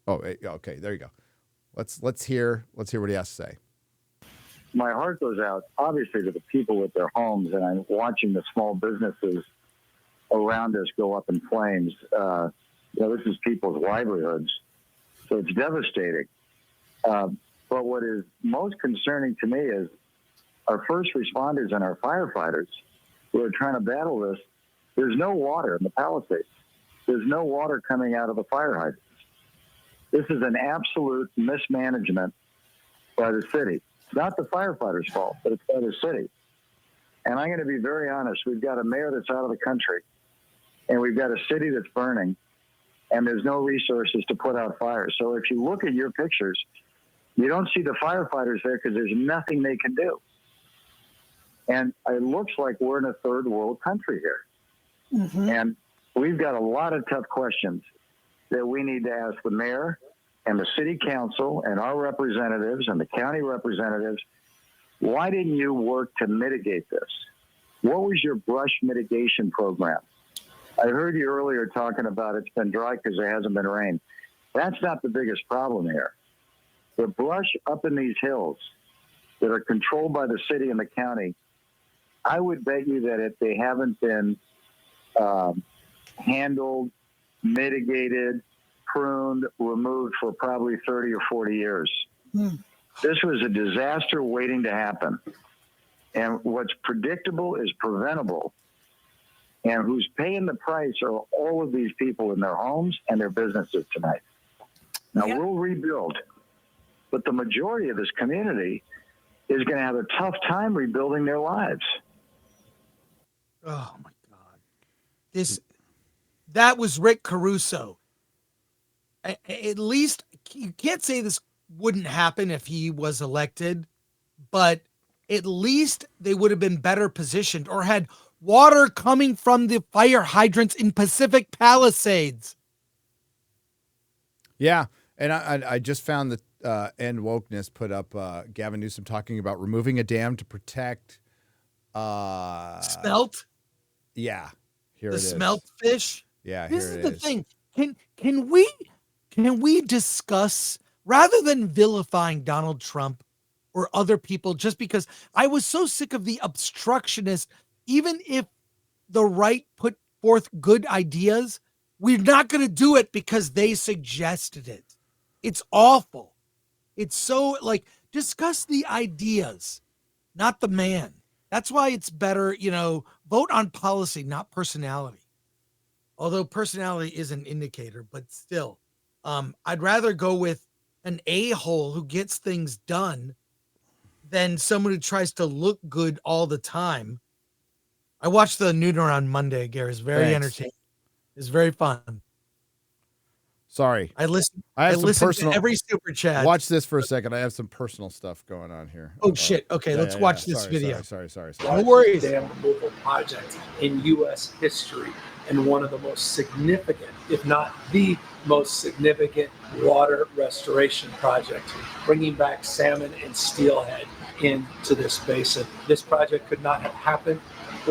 Oh, okay. There you go. Let's hear what he has to say. My heart goes out, obviously, to the people with their homes, and I'm watching the small businesses around us go up in flames. This is people's livelihoods. So it's devastating. But what is most concerning to me is our first responders and our firefighters who are trying to battle this. There's no water in the Palisades. There's no water coming out of the fire hydrants. This is an absolute mismanagement by the city. It's not the firefighters' fault, but it's by the city. And I'm going to be very honest. We've got a mayor that's out of the country, and we've got a city that's burning, and there's no resources to put out fires. So if you look at your pictures, you don't see the firefighters there because there's nothing they can do. And it looks like we're in a third world country here. Mm-hmm. And we've got a lot of tough questions that we need to ask the mayor and the city council and our representatives and the county representatives. Why didn't you work to mitigate this? What was your brush mitigation program? I heard you earlier talking about it's been dry because there hasn't been rain. That's not the biggest problem here. The brush up in these hills that are controlled by the city and the county, I would bet you that if they haven't been handled, mitigated, pruned, removed for probably 30 or 40 years. This was a disaster waiting to happen. And what's predictable is preventable. And who's paying the price are all of these people in their homes and their businesses tonight. Now, we'll rebuild, but the majority of this community is going to have a tough time rebuilding their lives. Oh, my God. That was Rick Caruso. At least you can't say this wouldn't happen if he was elected, but at least they would have been better positioned or had water coming from the fire hydrants in Pacific Palisades. Yeah. And I just found that End Wokeness put up Gavin Newsom talking about removing a dam to protect smelt. Yeah. Here the it is. Smelt fish. Yeah. This here is it the is. thing. Can we discuss, rather than vilifying Donald Trump or other people, just because I was so sick of the obstructionists, even if the right put forth good ideas, we're not going to do it because they suggested it. It's awful. It's so discuss the ideas, not the man. That's why it's better, vote on policy, not personality. Although personality is an indicator, but still, I'd rather go with an a-hole who gets things done than someone who tries to look good all the time. I watched the Nooner on Monday, Gary. It's very entertaining. It's very fun. Sorry. I listened to every super chat. Watch this for a second. I have some personal stuff going on here. Oh, shit. Okay, let's watch this video. Sorry. No worries. Dam removal project in U.S. history, and one of the most significant, if not the most significant, water restoration project, bringing back salmon and steelhead into this basin. This project could not have happened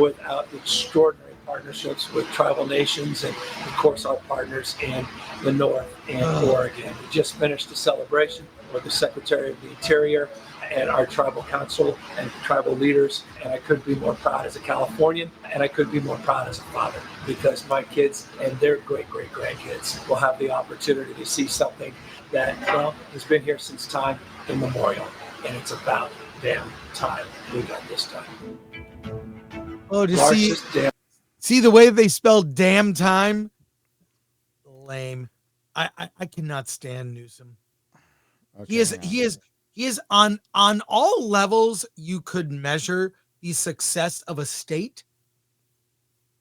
without extraordinary partnerships with tribal nations and, of course, our partners in the North and Oregon. We just finished a celebration with the Secretary of the Interior and our tribal council and tribal leaders, and I couldn't be more proud as a Californian, and I couldn't be more proud as a father, because my kids and their great-great-grandkids will have the opportunity to see something that, has been here since time immemorial, and it's about damn time we got this done. Oh, see the way they spell damn time? Lame. I cannot stand Newsom. Okay, he is on all levels you could measure the success of a state.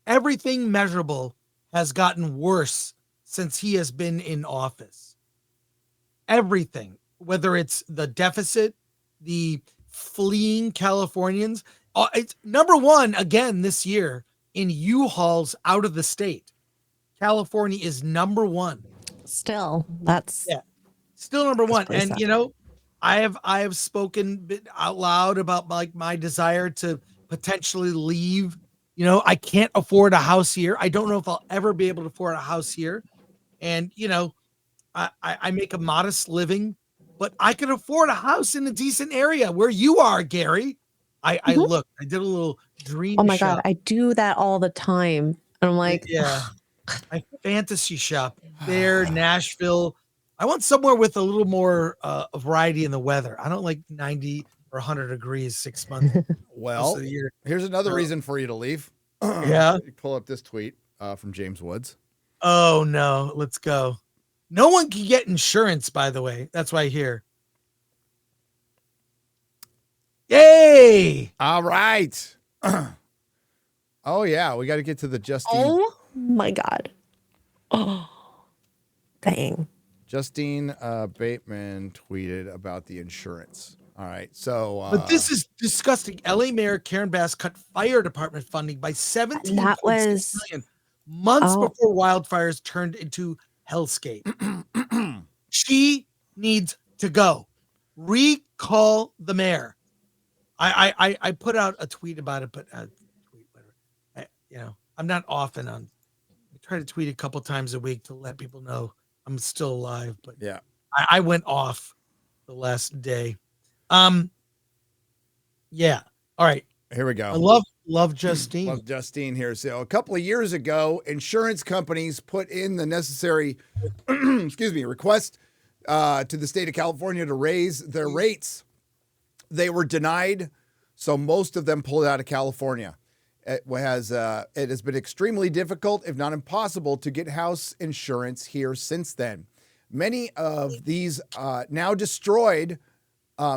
Everything measurable has gotten worse since he has been in office. Everything, whether it's the deficit, the fleeing Californians, it's number one again this year in U-Hauls out of the state. California is number one. Still number one. And sad. I have spoken out loud about my desire to potentially leave. I can't afford a house here. I don't know if I'll ever be able to afford a house here. And I make a modest living, but I can afford a house in a decent area where you are, Gary. I did a little dream. Oh my God, I do that all the time. And I'm like, yeah. I fantasy shop there, Nashville. I want somewhere with a little more variety in the weather. I don't like 90 or 100 degrees 6 months Well, of the year. here's another reason for you to leave. Yeah. Pull up this tweet from James Woods. Oh, no. Let's go. No one can get insurance, by the way. That's why I hear. Yay! All right. Oh, yeah. We got to get to the Justine. Oh, my God. Oh, dang. Justine Bateman tweeted about the insurance. All right. So, but this is disgusting. LA Mayor Karen Bass cut fire department funding by 17 million months before wildfires turned into hellscape. She needs to go. Recall the mayor. I put out a tweet about it, but I'm not often on. I try to tweet a couple times a week to let people know I'm still alive. But yeah, I went off the last day. Yeah. All right. Here we go. I love Justine. Love Justine here. So a couple of years ago, insurance companies put in the necessary, request to the state of California to raise their rates. They were denied, so most of them pulled out of California. It has been extremely difficult, if not impossible, to get house insurance here since then. Many of these now destroyed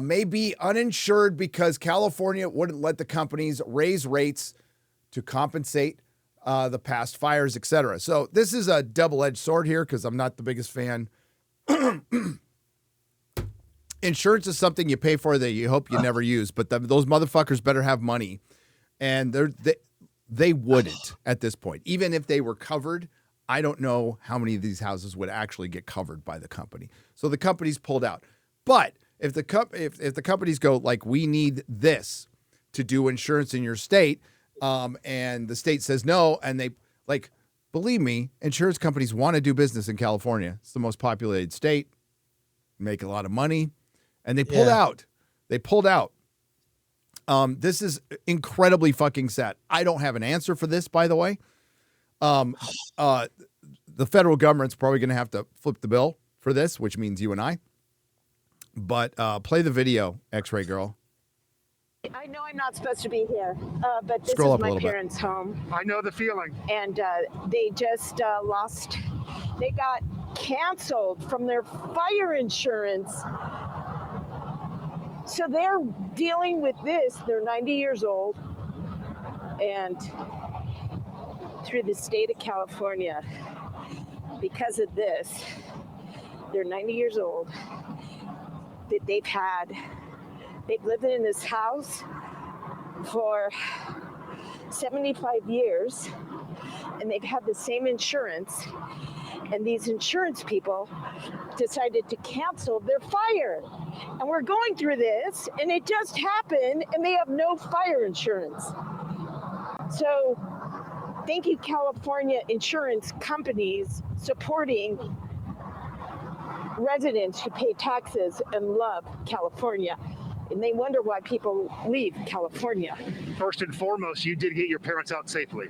may be uninsured because California wouldn't let the companies raise rates to compensate the past fires, etc. So this is a double-edged sword here because I'm not the biggest fan. Insurance is something you pay for that you hope you never use, but those motherfuckers better have money. And they wouldn't at this point. Even if they were covered, I don't know how many of these houses would actually get covered by the company. So the companies pulled out. But if the companies go like, we need this to do insurance in your state, and the state says no, and they believe me, insurance companies want to do business in California. It's the most populated state, make a lot of money, and they pulled out. They pulled out. This is incredibly fucking sad. I don't have an answer for this, by the way. The federal government's probably going to have to flip the bill for this, which means you and I. But play the video, X-Ray Girl. I know I'm not supposed to be here, but this Scroll is up a my little bit. parents' home. I know the feeling. And they just they got canceled from their fire insurance. So they're dealing with this. They're 90 years old. And through the state of California, because of this, they're 90 years old. That they've lived in this house for 75 years, and they've had the same insurance. And these insurance people decided to cancel their fire. And we're going through this, and it just happened, and they have no fire insurance. So thank you, California insurance companies, supporting residents who pay taxes and love California. And they wonder why people leave California. First and foremost, you did get your parents out safely.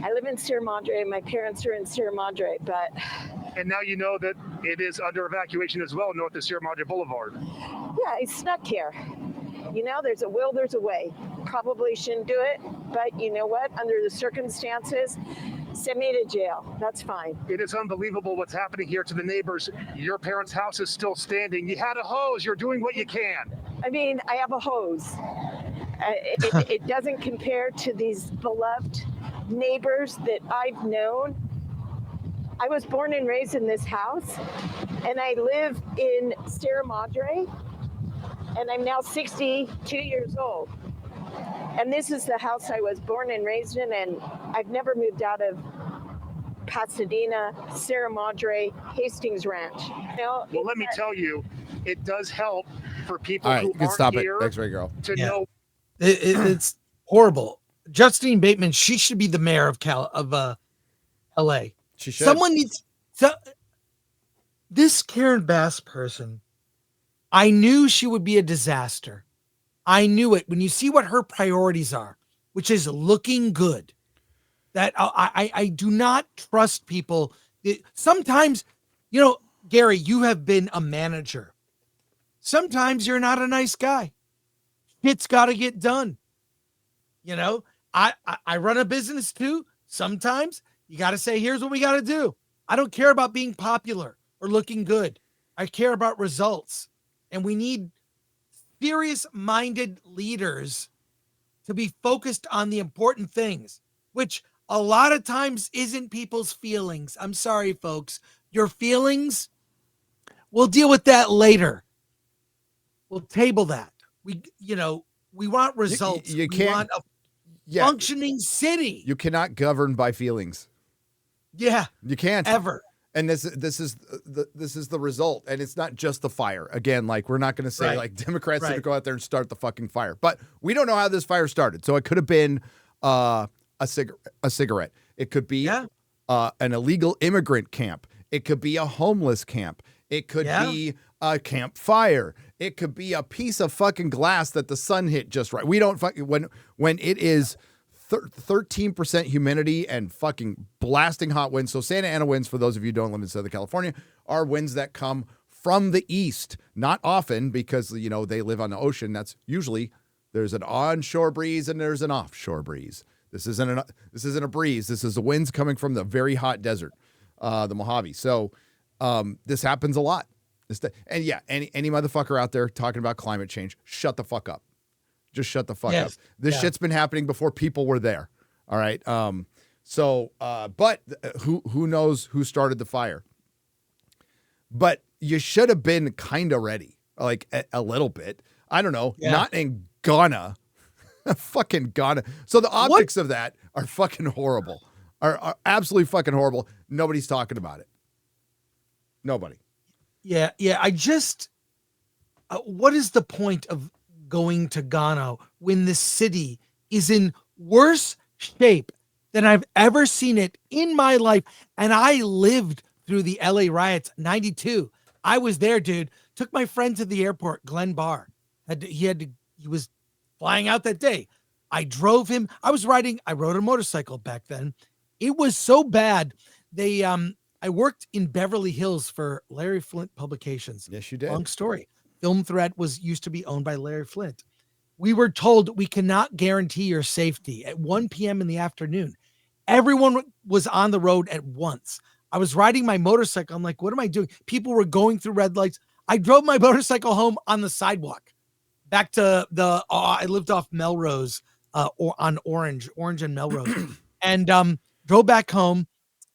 I live in Sierra Madre. My parents are in Sierra Madre, but... And now you know that it is under evacuation as well, north of Sierra Madre Boulevard. Yeah, I snuck here. You know, there's a will, there's a way. Probably shouldn't do it, but you know what? Under the circumstances, send me to jail. That's fine. It is unbelievable what's happening here to the neighbors. Your parents' house is still standing. You had a hose. You're doing what you can. I mean, I have a hose. It doesn't compare to these beloved neighbors that I've known. I was born and raised in this house, and I live in Sierra Madre, and I'm now 62 years old. And this is the house I was born and raised in, and I've never moved out of Pasadena, Sierra Madre, Hastings Ranch. Well, let me tell you, it does help for people All right, who you can aren't stop here it, X-Ray Girl. to know. It's horrible. Justine Bateman, she should be the mayor of LA. She should. Someone needs this Karen Bass person. I knew she would be a disaster. I knew it when you see what her priorities are, which is looking good. that I do not trust people. Sometimes, you know, Gary, you have been a manager. Sometimes you're not a nice guy. Shit's got to get done. You know, I run a business too. Sometimes you got to say, here's what we got to do. I don't care about being popular or looking good. I care about results. And we need serious-minded leaders to be focused on the important things, which a lot of times isn't people's feelings. I'm sorry, folks. Your feelings, we'll deal with that later. We'll table that. We want results. You we can't, want a functioning city. You cannot govern by feelings. Yeah. You can't. Ever. And this is the result. And it's not just the fire. Again, like, we're not going to say like Democrats didn't go out there and start the fucking fire. But we don't know how this fire started. So it could have been a cigarette. It could be an illegal immigrant camp. It could be a homeless camp. It could be a campfire. It could be a piece of fucking glass that the sun hit just right. We don't when it is 13% humidity and fucking blasting hot winds. So Santa Ana winds, for those of you who don't live in Southern California, are winds that come from the east. Not often, because, you know, they live on the ocean. That's usually, there's an onshore breeze and there's an offshore breeze. This isn't a breeze. This is the winds coming from the very hot desert, the Mojave. So this happens a lot. And yeah, any motherfucker out there talking about climate change, shut the fuck up. Just shut the fuck up. This shit's been happening before people were there. All right. But who knows who started the fire? But you should have been kind of ready, like a little bit. I don't know. Yeah. Not in Ghana. Fucking Ghana. So the optics of that are fucking horrible. Are absolutely fucking horrible. Nobody's talking about it. Nobody. Yeah. I just, what is the point of going to Ghana when the city is in worse shape than I've ever seen it in my life? And I lived through the LA riots, 92. I was there, dude. Took my friend to the airport, Glenn Barr. He was flying out that day. I drove him. I rode a motorcycle back then. It was so bad. I worked in Beverly Hills for Larry Flint Publications. Yes, you did. Long story. Film Threat used to be owned by Larry Flint. We were told we cannot guarantee your safety at 1 p.m. in the afternoon. Everyone was on the road at once. I was riding my motorcycle. I'm like, what am I doing? People were going through red lights. I drove my motorcycle home on the sidewalk back to I lived off Melrose or on Orange and Melrose and drove back home.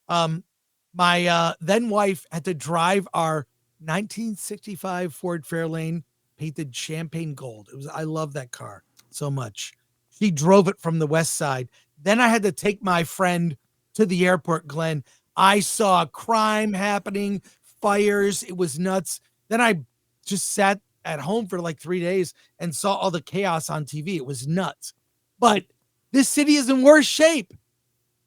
My then wife had to drive our 1965 Ford Fairlane painted champagne gold. I love that car so much. She drove it from the west side. Then I had to take my friend to the airport, Glenn. I saw crime happening, fires. It was nuts. Then I just sat at home for like 3 days and saw all the chaos on TV. It was nuts. But this city is in worse shape.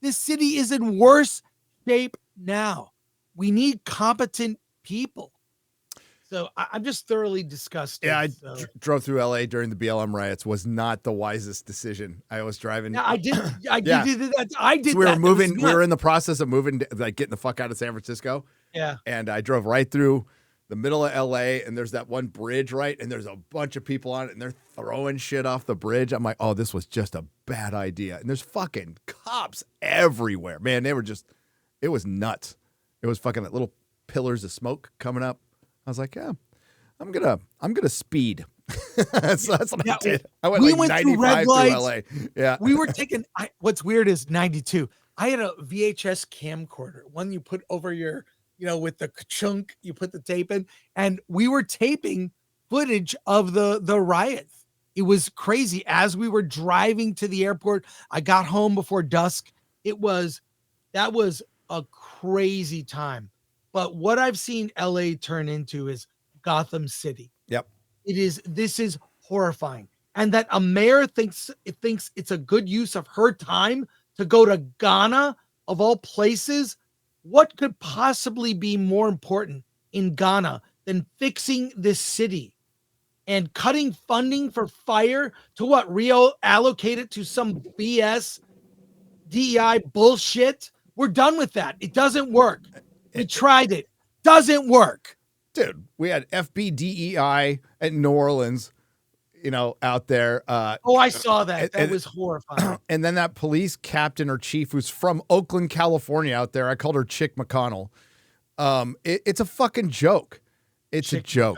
This city is in worse shape now. We need competent people. So I'm just thoroughly disgusted. Yeah, I drove through LA during the BLM riots. Was not the wisest decision. I was driving. Yeah, I did that. I did. So we were moving. We were in the process of moving, like getting the fuck out of San Francisco. Yeah. And I drove right through the middle of LA, and there's that one bridge, right? And there's a bunch of people on it, and they're throwing shit off the bridge. I'm like, oh, this was just a bad idea. And there's fucking cops everywhere, man. They were just, it was nuts. It was fucking little pillars of smoke coming up. I was like, yeah, I'm gonna speed. that's what I did. I went 95 through LA. Yeah. We were taking, what's weird is 92. I had a VHS camcorder, one you put over your, with the chunk, you put the tape in, and we were taping footage of the riots. It was crazy. As we were driving to the airport, I got home before dusk. That was a crazy time. But what I've seen LA turn into is Gotham City. Yep. This is horrifying. And that a mayor thinks it's a good use of her time to go to Ghana, of all places. What could possibly be more important in Ghana than fixing this city and cutting funding for fire to what Rio allocated to some BS DEI bullshit. We're done with that. It doesn't work. We tried it. Doesn't work. Dude, we had FBDEI at New Orleans, out there. I saw that. That was horrifying. And then that police captain or chief who's from Oakland, California out there. I called her Chick McConnell. It's a fucking joke. It's a joke.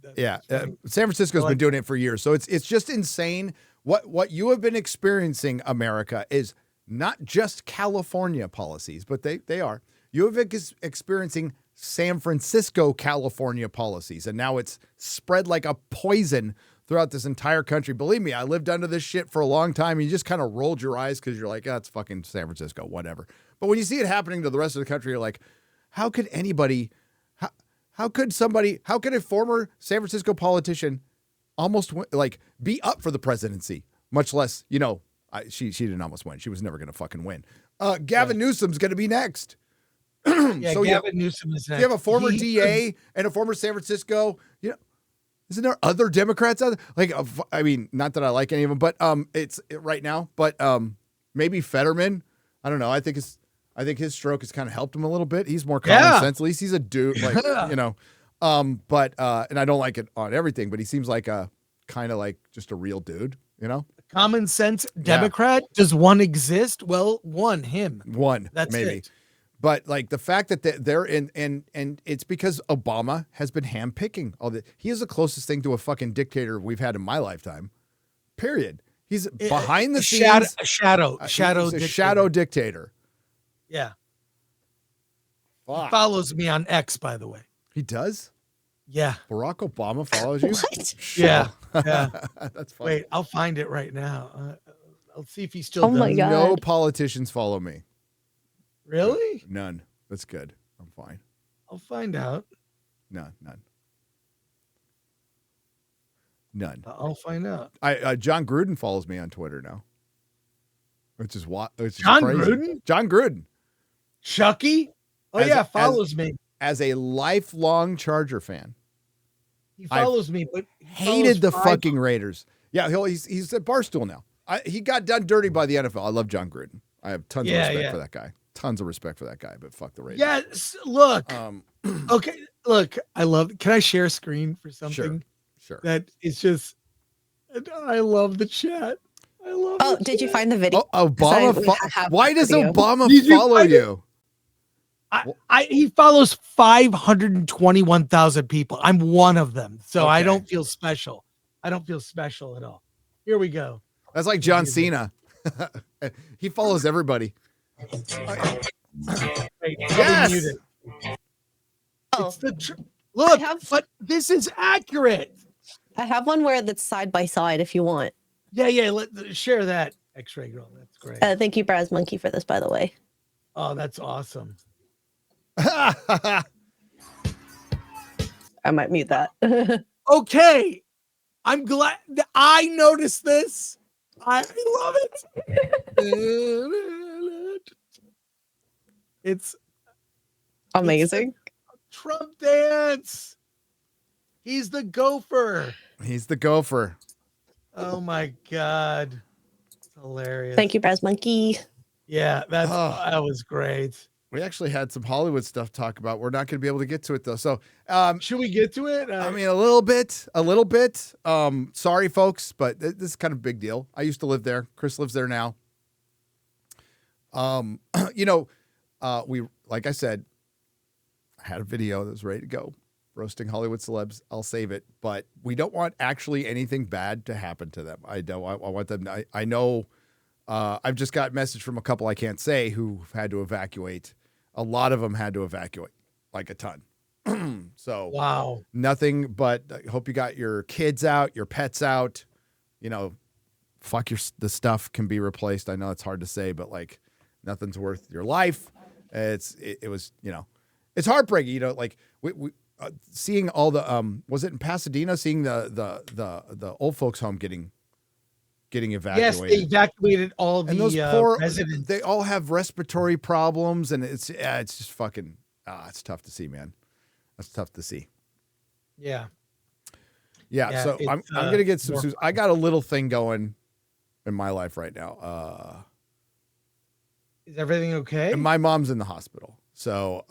San Francisco's been doing it for years. So it's just insane. What you have been experiencing, America, is not just California policies, but they are. You have been experiencing San Francisco, California policies, and now it's spread like a poison throughout this entire country. Believe me, I lived under this shit for a long time. You just kind of rolled your eyes because you're like, that's fucking San Francisco, whatever. But when you see it happening to the rest of the country, you're like, how could anybody, how could a former San Francisco politician almost be up for the presidency, much less, she didn't almost win. She was never going to fucking win. Gavin Newsom's going to be next. So Gavin Newsom is next. You have a former DA and a former San Francisco, isn't there other Democrats out there? I mean, not that I like any of them, but it's right now. But maybe Fetterman. I don't know. I think his stroke has kind of helped him a little bit. He's more common sense. At least he's a dude, But and I don't like it on everything, but he seems like a kind of like just a real dude. Common sense Democrat. Yeah. Does one exist? Well, him. That's maybe. It. But the fact that they're in, and it's because Obama has been handpicking all the. He is the closest thing to a fucking dictator we've had in my lifetime. Period. He's behind the scenes. Shadow dictator. Yeah. Fuck. He follows me on X, by the way. He does? Yeah. Barack Obama follows you? What? Yeah. That's funny. Wait, I'll find it right now. I'll see if he still does. My God. No politicians follow me. Really? None. That's good. I'm fine. I'll find out. None. I'll find out. John Gruden follows me on Twitter now. Which is John crazy. Gruden? John Gruden. Chucky? Follows me. As a lifelong Charger fan. He follows me, but hated the fucking Raiders. Yeah, he's at Barstool now. He got done dirty by the NFL. I love John Gruden. I have tons of respect for that guy. Tons of respect for that guy, but fuck the Raiders. Yes, look. Okay, look. Can I share a screen for something? Sure. That is just. I love the chat. I love. Oh, did you find the video? Obama. Why does Obama follow you? He follows 521,000 people. I'm one of them, so okay. I don't feel special. I don't feel special at all. Here we go. That's like John Cena. He follows everybody. Wait, yes. It's look, but this is accurate. I have one where that's side by side if you want. Yeah. Let's share that. X-ray girl. That's great. Thank you, Braz Monkey, for this, by the way. Oh, that's awesome. I might mute that. Okay. I'm glad that I noticed this. I love it. It's amazing. It's Trump dance. He's the gopher. Oh my God. It's hilarious. Thank you, Braz Monkey. Yeah, that was great. We actually had some Hollywood stuff to talk about. We're not going to be able to get to it though. So, should we get to it? I mean, a little bit. Sorry, folks, but this is kind of a big deal. I used to live there. Chris lives there now. We, like I said, I had a video that was ready to go, roasting Hollywood celebs. I'll save it, but we don't want actually anything bad to happen to them. I want them. I know. I've just got a message from a couple I can't say who had to evacuate. A lot of them had to evacuate, like a ton. So wow, nothing but I hope you got your kids out, your pets out. Fuck the stuff can be replaced. I know it's hard to say, but nothing's worth your life. It was it's heartbreaking. We seeing all the was it in Pasadena? Seeing the old folks home getting evacuated. Yes, they evacuated all the those poor residents. They all have respiratory problems, and it's just fucking it's tough to see, man. That's tough to see. Yeah. So I'm gonna get some. I got a little thing going in my life right now. Is everything okay? And my mom's in the hospital. So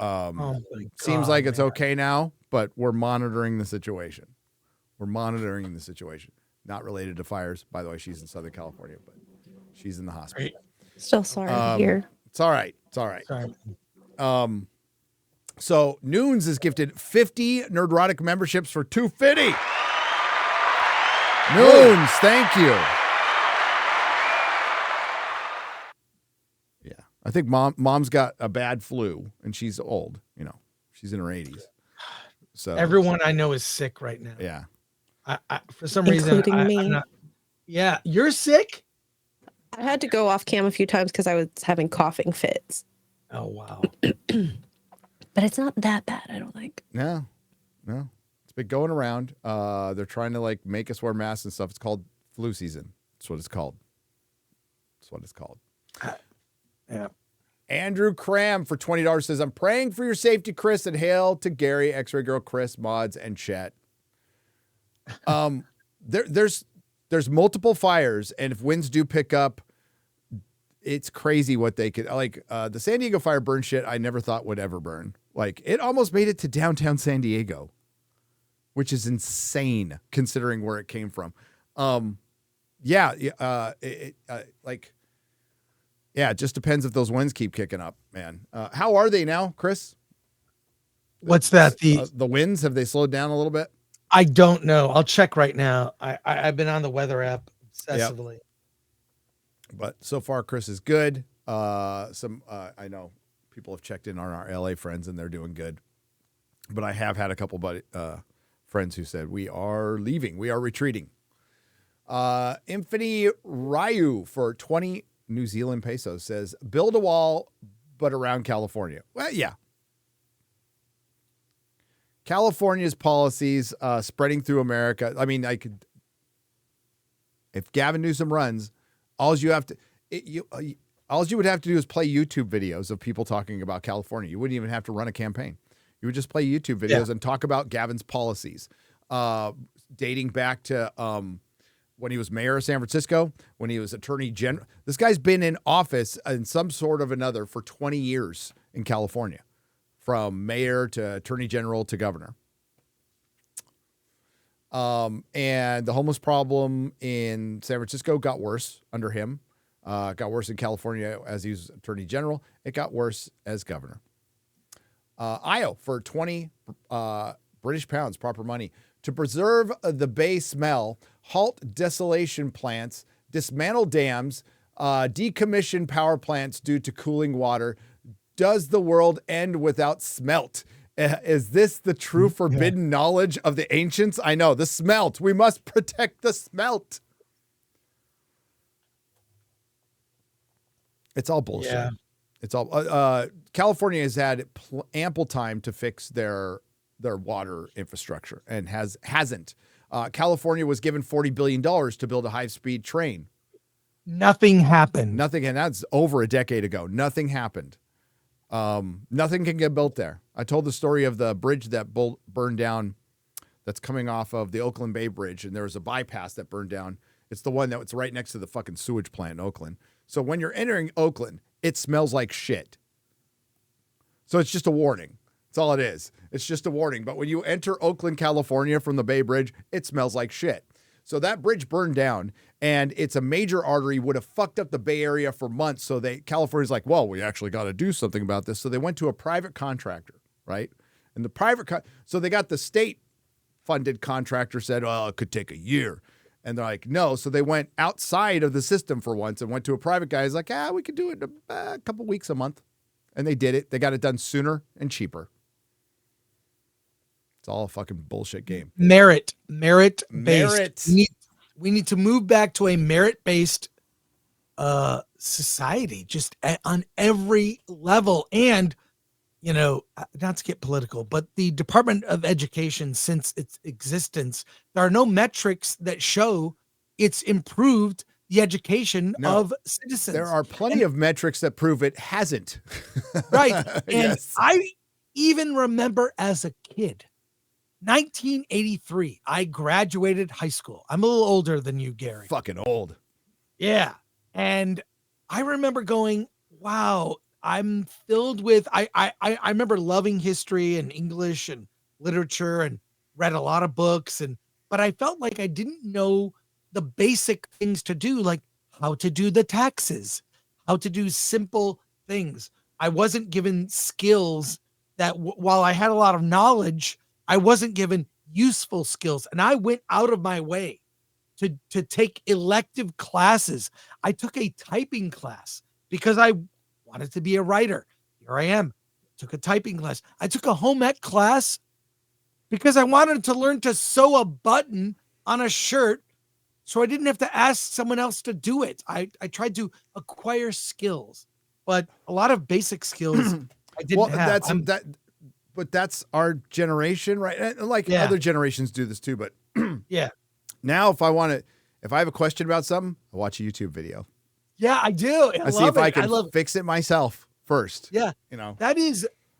seems like it's okay now, but we're monitoring the situation. Not related to fires. By the way, she's in Southern California, but she's in the hospital. So sorry to hear. It's all right. Sorry. So Noons is gifted 50 Nerdrotic memberships for $250. Noons, thank you. Yeah, I think mom's got a bad flu and she's old. She's in her 80s. So everyone I know is sick right now. Yeah. I for some reason, including me. I'm not, yeah, you're sick. I had to go off cam a few times because I was having coughing fits. Oh wow. But it's not that bad, I don't think. No. It's been going around. They're trying to make us wear masks and stuff. It's called flu season. That's what it's called. Yeah. Andrew Cram for $20 says, I'm praying for your safety, Chris, and hail to Gary, X-Ray Girl, Chris, Mods, and Chet. There's multiple fires, and if winds do pick up, it's crazy what they could the San Diego fire burn shit I never thought would ever burn. It almost made it to downtown San Diego, which is insane considering where it came from. It just depends if those winds keep kicking up, man. How are they now, Chris? What's that? The winds, have they slowed down a little bit? I don't know. I'll check right now. I've been on the weather app obsessively. Yep. But so far, Chris is good. I know people have checked in on our LA friends and they're doing good. But I have had a couple friends who said, we are leaving. We are retreating. Infinity Ryu for 20 New Zealand pesos says, build a wall, but around California. Well, yeah. California's policies spreading through America. I mean, if Gavin Newsom runs, all you would have to do is play YouTube videos of people talking about California. You wouldn't even have to run a campaign. You would just play YouTube videos and talk about Gavin's policies, dating back to when he was mayor of San Francisco, when he was attorney general. This guy's been in office in some sort of another for 20 years in California, from mayor to attorney general to governor. And the homeless problem in San Francisco got worse under him. Got worse in California as he was attorney general. It got worse as governor. Io for 20 British pounds, proper money. To preserve the bay smell, halt desolation plants, dismantle dams, decommission power plants due to cooling water. Does the world end without smelt? Is this the true forbidden knowledge of the ancients? I know, the smelt. We must protect the smelt. It's all bullshit. Yeah. It's all California has had ample time to fix their water infrastructure and hasn't. California was given $40 billion to build a high-speed train. Nothing happened. And that's over a decade ago. Nothing happened. Nothing can get built there. I told the story of the bridge that burned down that's coming off of the Oakland Bay Bridge, and there was a bypass that burned down. It's the one that's right next to the fucking sewage plant in Oakland. So when you're entering Oakland, it smells like shit. So it's just a warning. That's all it is. It's just a warning. But when you enter Oakland, California from the Bay Bridge, it smells like shit. So that bridge burned down, and it's a major artery, would have fucked up the Bay Area for months. So California's like, well, we actually got to do something about this. So they went to a private contractor, right? And the so they got the state-funded contractor said, well, it could take a year. And they're like, no. So they went outside of the system for once and went to a private guy. He's like, we could do it in a couple weeks, a month. And they did it. They got it done sooner and cheaper. It's all a fucking bullshit game. Merit-based. We need to move back to a merit-based society, just on every level. And, not to get political, but the Department of Education, since its existence, there are no metrics that show it's improved the education of citizens. There are plenty of metrics that prove it hasn't. Right. And yes. I even remember as a kid, 1983, I graduated high school. I'm a little older than you, Gary. Fucking old. Yeah. And I remember going, wow, I'm filled with I remember loving history and English and literature and read a lot of books, but I felt like I didn't know the basic things to do, like how to do the taxes, how to do simple things. I wasn't given skills that while I had a lot of knowledge, I wasn't given useful skills. And I went out of my way to take elective classes. I took a typing class because I wanted to be a writer. Here I am. Took a typing class. I took a home ec class because I wanted to learn to sew a button on a shirt so I didn't have to ask someone else to do it. I tried to acquire skills, but a lot of basic skills I didn't have. But that's our generation, right? Like other generations do this too, but yeah. Now if I have a question about something, I watch a YouTube video. Yeah, I do. I see if I can fix it myself first. Yeah. You know,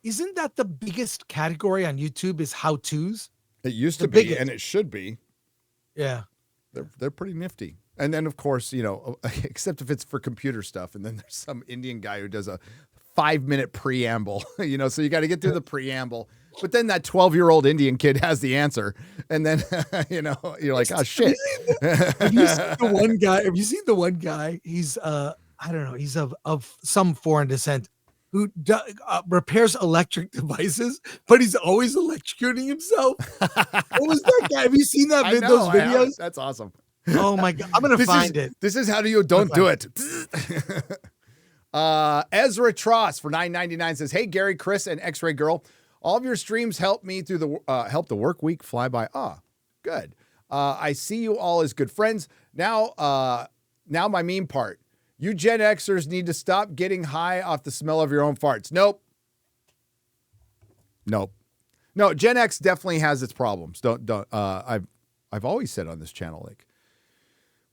isn't that the biggest category on YouTube is how-tos? It used to be, and it should be. Yeah. They're pretty nifty. And then of course, you know, except if it's for computer stuff. And then there's some Indian guy who does a 5-minute preamble, you know, so you got to get through the preamble. But then that 12-year-old Indian kid has the answer. And then, you know, you're like, oh, shit. Have you seen the one guy? Have you seen the one guy? He's, I don't know, he's of some foreign descent who repairs electric devices, but he's always electrocuting himself. What was that guy? Have you seen those videos? That's awesome. Oh, my God. I'm going to find it. This is how you don't do it. Ezra Tross for $9.99 says, hey, Gary, Chris, and X-Ray Girl. All of your streams help me through help the work week fly by. Good. I see you all as good friends. Now my meme part. You Gen Xers need to stop getting high off the smell of your own farts. Nope. No, Gen X definitely has its problems. I've always said on this channel, like,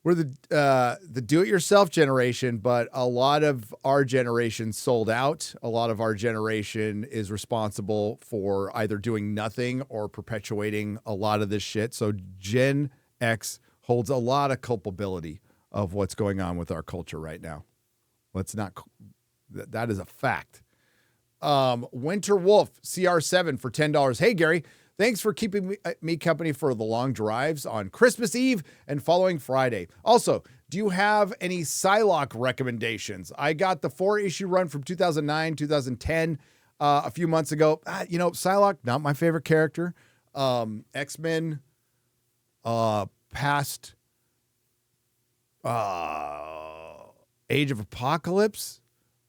we're the do-it-yourself generation, but a lot of our generation sold out. A lot of our generation is responsible for either doing nothing or perpetuating a lot of this shit. So Gen X holds a lot of culpability of what's going on with our culture right now. That is a fact. Winter Wolf, CR7 for $10. Hey, Gary. Thanks for keeping me company for the long drives on Christmas Eve and following Friday. Also, do you have any Psylocke recommendations? I got the 4-issue run from 2009, 2010 a few months ago. You know, Psylocke, not my favorite character. X-Men past Age of Apocalypse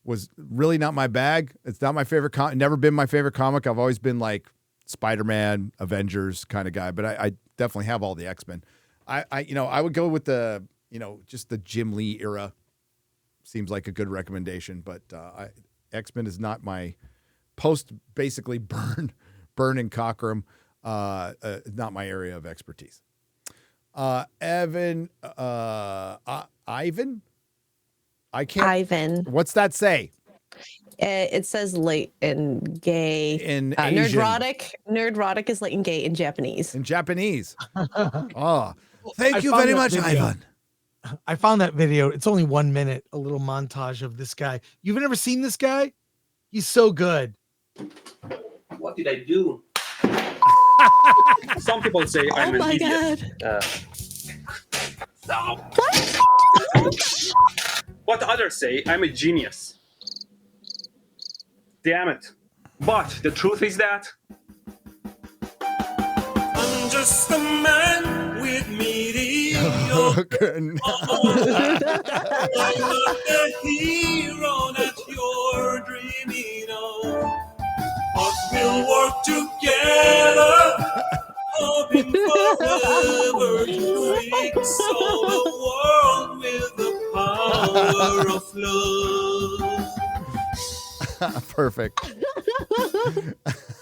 was really not my bag. It's not my favorite never been my favorite comic. I've always been like Spider-Man, Avengers kind of guy, but I definitely have all the X-Men. I would go with just the Jim Lee era. Seems like a good recommendation, but X-Men is not my basically Burn and Cockrum, not my area of expertise. Ivan, Ivan. What's that say? It says late and gay. In Asian. Nerdrotic is late and gay in Japanese. Oh, thank you very much, Ivan. I found that video. It's only 1 minute, a little montage of this guy. You've never seen this guy? He's so good. What did I do? Some people say I'm an idiot. What others say, I'm a genius. Damn it. But the truth is that I'm just a man with mediocre. I'm not the hero that you're dreaming of. But we'll work together, hoping forever to fix all the world with the power of love. Perfect.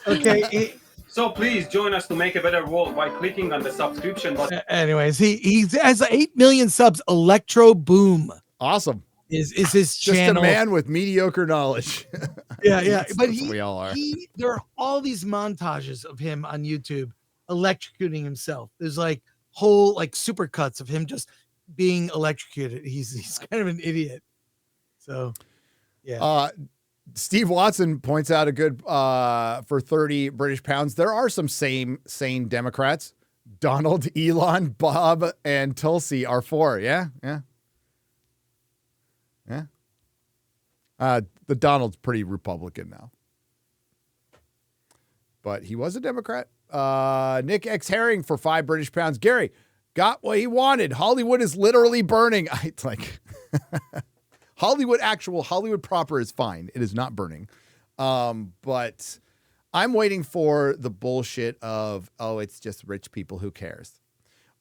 Okay. So please join us to make a better world by clicking on the subscription button. Anyways, he has 8 million subs. Electro Boom. Awesome. Is his channel. Just a man with mediocre knowledge. Yeah. But we all are. There are all these montages of him on YouTube electrocuting himself. There's like whole like super cuts of him just being electrocuted. He's kind of an idiot. So Yeah. Steve Watson points out a good for 30 British pounds. There are some sane Democrats. Donald, Elon, Bob, and Tulsi are 4. Yeah. The Donald's pretty Republican now. But he was a Democrat. Nick X Herring for 5 British pounds. Gary got what he wanted. Hollywood is literally burning. It's like Hollywood proper is fine. It is not burning. But I'm waiting for the bullshit of, it's just rich people, who cares?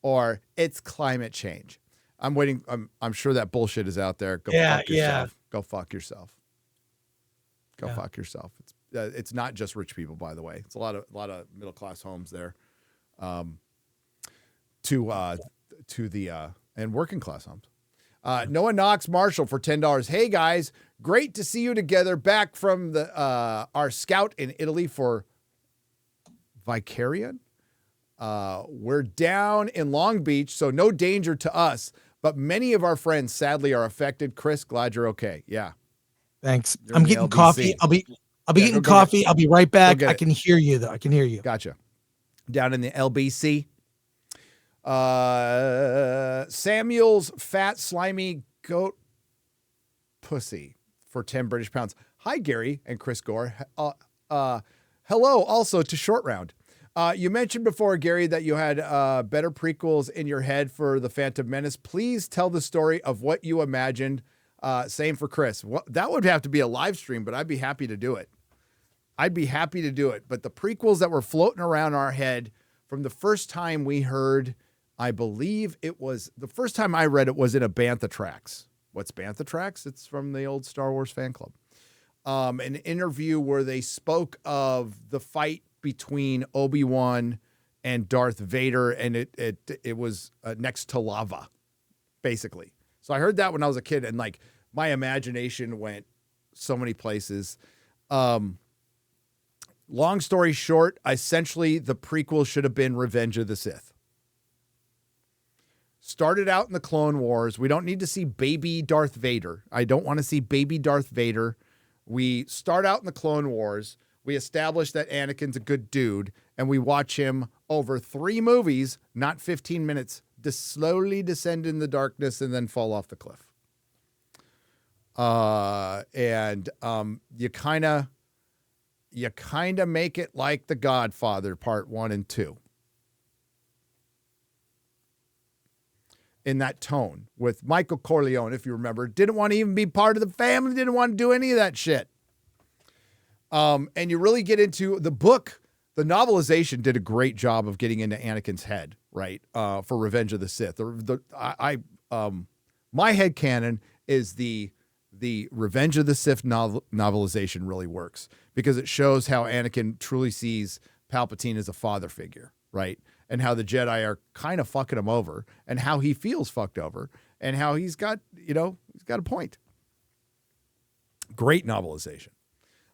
Or it's climate change. I'm waiting. I'm sure that bullshit is out there. Go fuck yourself. Go fuck yourself. Go fuck yourself. It's not just rich people, by the way. It's a lot of middle class homes there, and working class homes. Noah Knox Marshall for $10. Hey guys, great to see you together. Back from our scout in Italy for Vicarian. We're down in Long Beach, so no danger to us. But many of our friends sadly are affected. Chris, glad you're okay. Yeah. Thanks. I'm getting coffee. I'll be getting coffee. I'll be right back. I can hear you though. I can hear you. Gotcha. Down in the LBC. Samuel's fat, slimy goat pussy for 10 British pounds. Hi, Gary and Chris Gore. Hello also to Short Round. You mentioned before, Gary, that you had better prequels in your head for The Phantom Menace. Please tell the story of what you imagined. Same for Chris. That would have to be a live stream, but I'd be happy to do it. But the prequels that were floating around our head from the first time we heard, I believe it was the first time I read it was in a Bantha Tracks. What's Bantha Tracks? It's from the old Star Wars fan club. An interview where they spoke of the fight between Obi-Wan and Darth Vader, and it was next to lava, basically. So I heard that when I was a kid, and like my imagination went so many places. Long story short, essentially the prequel should have been Revenge of the Sith. Started out in the Clone Wars. We don't need to see baby Darth Vader. I don't want to see baby Darth Vader. We start out in the Clone Wars. We establish that Anakin's a good dude, and we watch him over 3 movies, not 15 minutes, to slowly descend in the darkness and then fall off the cliff. You kind of make it like The Godfather Part 1 and 2. In that tone with Michael Corleone, if you remember, didn't want to even be part of the family, didn't want to do any of that shit. And you really get into the book. The novelization did a great job of getting into Anakin's head, right? For Revenge of the Sith. My headcanon is the Revenge of the Sith novelization really works because it shows how Anakin truly sees Palpatine as a father figure, right? And how the Jedi are kind of fucking him over, and how he feels fucked over, and how he's got a point. Great novelization.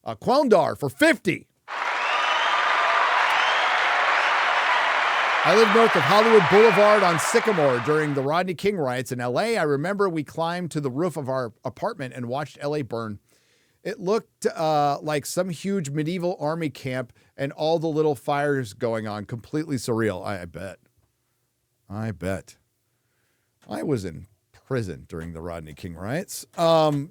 Quelndar for 50. I lived north of Hollywood Boulevard on Sycamore during the Rodney King riots in LA. I remember we climbed to the roof of our apartment and watched LA burn. It looked like some huge medieval army camp and all the little fires going on. Completely surreal. I bet. I was in prison during the Rodney King riots. And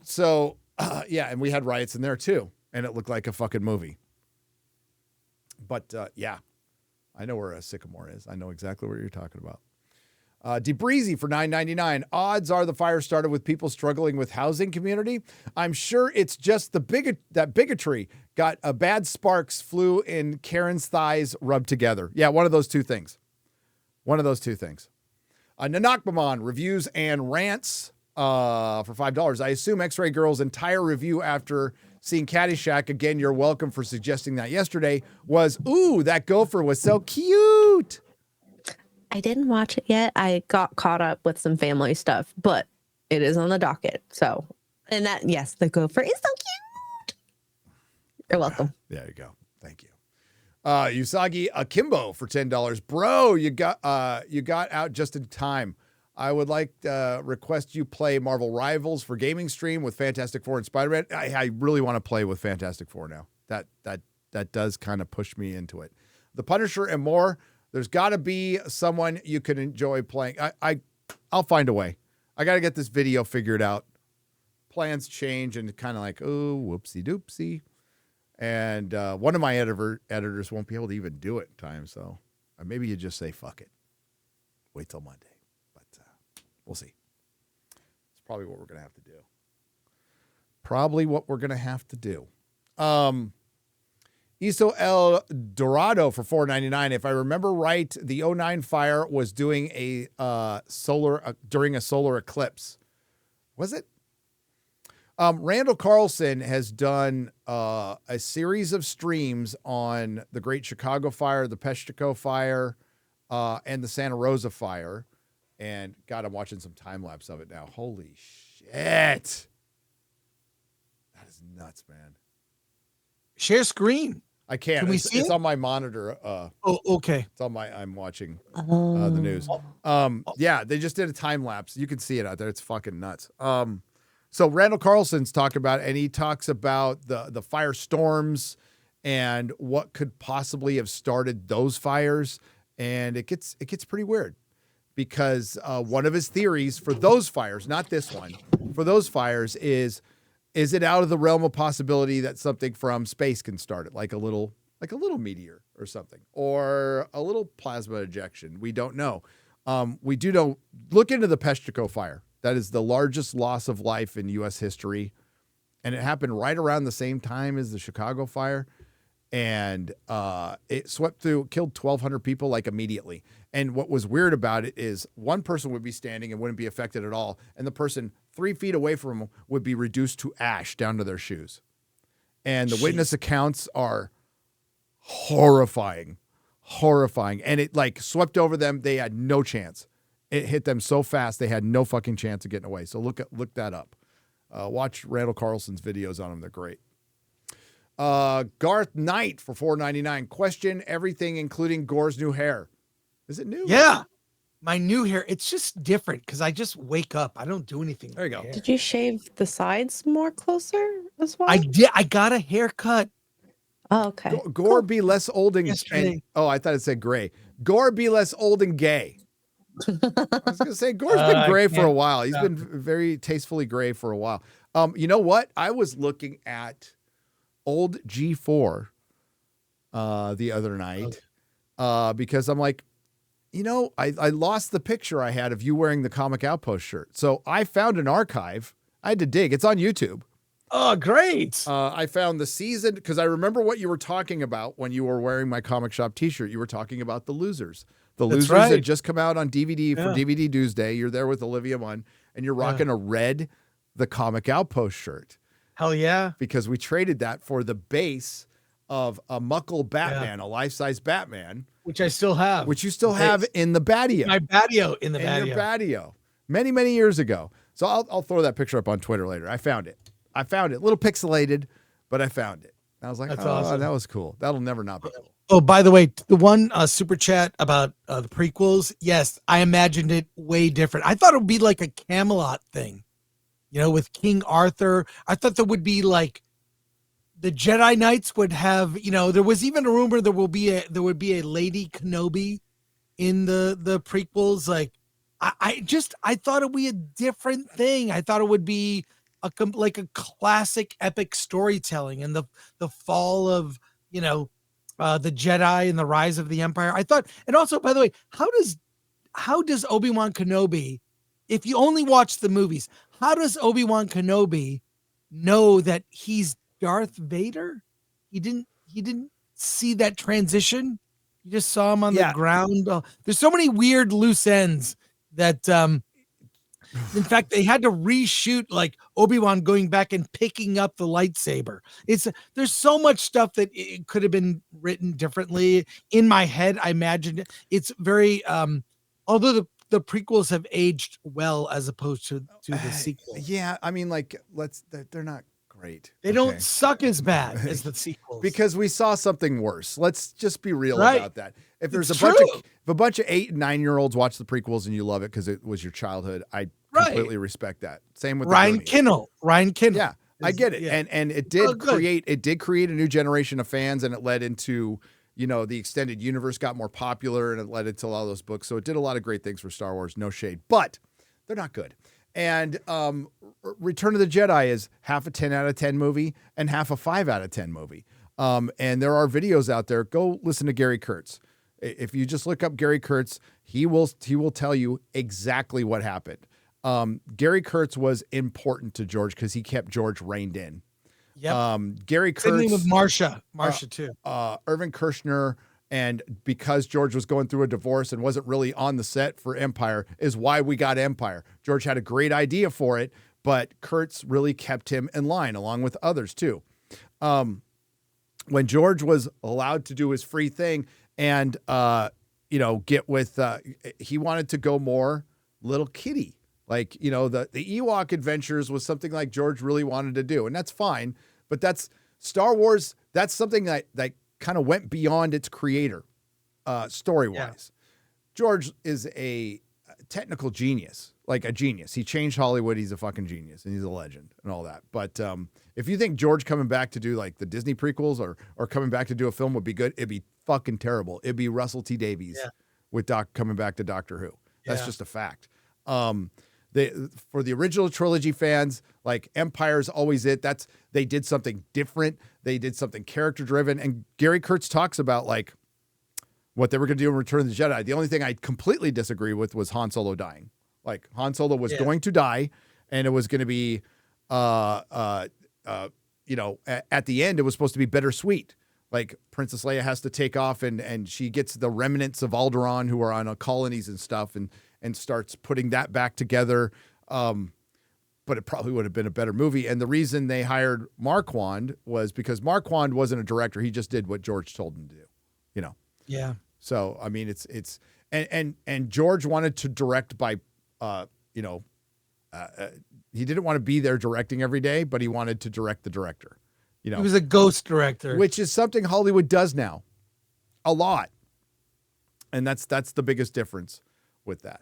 we had riots in there too. And it looked like a fucking movie. But I know where a Sycamore is. I know exactly what you're talking about. DeBreezy for $9.99. Odds are the fire started with people struggling with housing community. I'm sure it's just that bigotry got a bad sparks flew in Karen's thighs rubbed together. Yeah, one of those two things. Nanakbaman reviews and rants for $5. I assume X-Ray Girl's entire review after seeing Caddyshack, again, you're welcome for suggesting that yesterday, was, ooh, that gopher was so cute. I didn't watch it yet. I got caught up with some family stuff, but it is on the docket. So, and that, yes, the gopher is so cute. You're welcome. There you go. Thank you. Usagi Akimbo for $10. Bro, you got out just in time. I would like to request you play Marvel Rivals for gaming stream with Fantastic Four and Spider-Man. I really want to play with Fantastic Four now. That does kind of push me into it. The Punisher and more. There's got to be someone you can enjoy playing. I'll find a way. I got to get this video figured out. Plans change and kind of like, oh, whoopsie doopsie. And one of my editors won't be able to even do it in time. So maybe you just say, fuck it. Wait till Monday. We'll see. It's probably what we're going to have to do. Iso El Dorado for $4.99. If I remember right, the 09 fire was doing a during a solar eclipse. Was it? Randall Carlson has done a series of streams on the Great Chicago Fire, the Peshtigo Fire, and the Santa Rosa Fire. And God, I'm watching some time lapse of it now. Holy shit. That is nuts, man. Share screen. I can't. Can we see it's it? on my monitor. Okay. It's on I'm watching the news. Yeah, they just did a time lapse. You can see it out there. It's fucking nuts. So Randall Carlson's talking about it, and he talks about the firestorms and what could possibly have started those fires. And it gets pretty weird. Because one of his theories for those fires, not this one, for those fires is it out of the realm of possibility that something from space can start it, like a little meteor or something, or a little plasma ejection? We don't know. We do know. Look into the Peshtigo fire. That is the largest loss of life in U.S. history, and it happened right around the same time as the Chicago fire. And it swept through, killed 1,200 people like immediately. And what was weird about it is one person would be standing and wouldn't be affected at all. And the person 3 feet away from them would be reduced to ash down to their shoes. And the witness accounts are horrifying. And it like swept over them. They had no chance. It hit them so fast. They had no fucking chance of getting away. So look that up. Watch Randall Carlson's videos on them. They're great. Garth Knight for $4.99. Question everything, including Gore's new hair. Is it new? Yeah. My new hair. It's just different because I just wake up. I don't do anything. There you go. Did you shave the sides more closer as well? I did. I got a haircut. Oh, okay. Gore be less old and Yesterday. I thought it said gray. Gore be less old and gay. I was going to say Gore's been gray for a while. He's been very tastefully gray for a while. You know what? I was looking at old G4 the other night because I'm like, I lost the picture I had of you wearing the Comic Outpost shirt. So I found an archive. I had to dig. It's on YouTube. Oh, great. I found the season because I remember what you were talking about when you were wearing my Comic Shop t-shirt. You were talking about the Losers. The That's Losers right. had just come out on DVD for DVD Tuesday. You're there with Olivia Munn, and you're rocking a red The Comic Outpost shirt. Hell yeah. Because we traded that for the base of a Muckle Batman, a life-size Batman. Which I still have. Which you still have in the patio. My patio in the patio. In your patio. Many, many years ago. So I'll throw that picture up on Twitter later. I found it. A little pixelated, but I found it. I was like, that's awesome. That was cool. That'll never not be cool. Oh, by the way, the one super chat about the prequels. Yes, I imagined it way different. I thought it would be like a Camelot thing, with King Arthur. I thought there would be like the Jedi Knights would have, there was even a rumor there would be a Lady Kenobi in the prequels. Like, I thought it would be a different thing. I thought it would be a classic epic storytelling and the fall of, the Jedi and the rise of the Empire. I thought, and also, by the way, how does Obi-Wan Kenobi, if you only watch the movies, how does Obi-Wan Kenobi know that he's Darth Vader? He didn't see that transition. You just saw him on the ground. There's so many weird loose ends that, in fact, they had to reshoot like Obi-Wan going back and picking up the lightsaber. There's so much stuff that it could have been written differently. In my head, I imagined it. It's very, although the prequels have aged well as opposed to the sequels. Yeah, I mean, like they're not Great. They don't suck as bad as the sequels. Because we saw something worse. Let's just be real Right. about that. If there's It's if true. a bunch of 8 and 9-year-olds watch the prequels and you love it because it was your childhood, I completely respect that. Same with Ryan the Goonies. Kinnell. Ryan Kinnell. Yeah, I get it. Yeah. And it Oh, did good. create a new generation of fans, and it led into, you know, the extended universe got more popular, and it led into a lot of those books. So it did a lot of great things for Star Wars, no shade. But they're not good. And Return of the Jedi is half a 10 out of 10 movie and half a 5 out of 10 movie. And there are videos out there. Go listen to Gary Kurtz. If you just look up Gary Kurtz, he will tell you exactly what happened. Gary Kurtz was important to George because he kept George reined in. Yep. Gary Kurtz. Same thing with Marsha too. Irvin Kershner. And because George was going through a divorce and wasn't really on the set for Empire is why we got Empire. George had a great idea for it, but Kurtz really kept him in line along with others too. When George was allowed to do his free thing and, get with, he wanted to go more little kiddie. Like, the Ewok Adventures was something like George really wanted to do. And that's fine, but that's Star Wars. That's something that kind of went beyond its creator, story-wise. Yeah. George is a technical genius, like a genius. He changed Hollywood. He's a fucking genius, and he's a legend and all that. But if you think George coming back to do like the Disney prequels or coming back to do a film would be good, it'd be fucking terrible. It'd be Russell T. Davies with coming back to Doctor Who. That's just a fact. For the original trilogy fans, like Empire's always it. They did something different. They did something character driven. And Gary Kurtz talks about like what they were going to do in Return of the Jedi. The only thing I completely disagree with was Han Solo dying. Like Han Solo was going to die, and it was going to be, at the end it was supposed to be bittersweet. Like Princess Leia has to take off, and she gets the remnants of Alderaan who are on colonies and stuff, and starts putting that back together. But it probably would have been a better movie. And the reason they hired Marquand was because Marquand wasn't a director. He just did what George told him to do, Yeah. So, I mean, and George wanted to direct by, he didn't want to be there directing every day, but he wanted to direct the director, He was a ghost director. Which is something Hollywood does now a lot. And that's the biggest difference with that.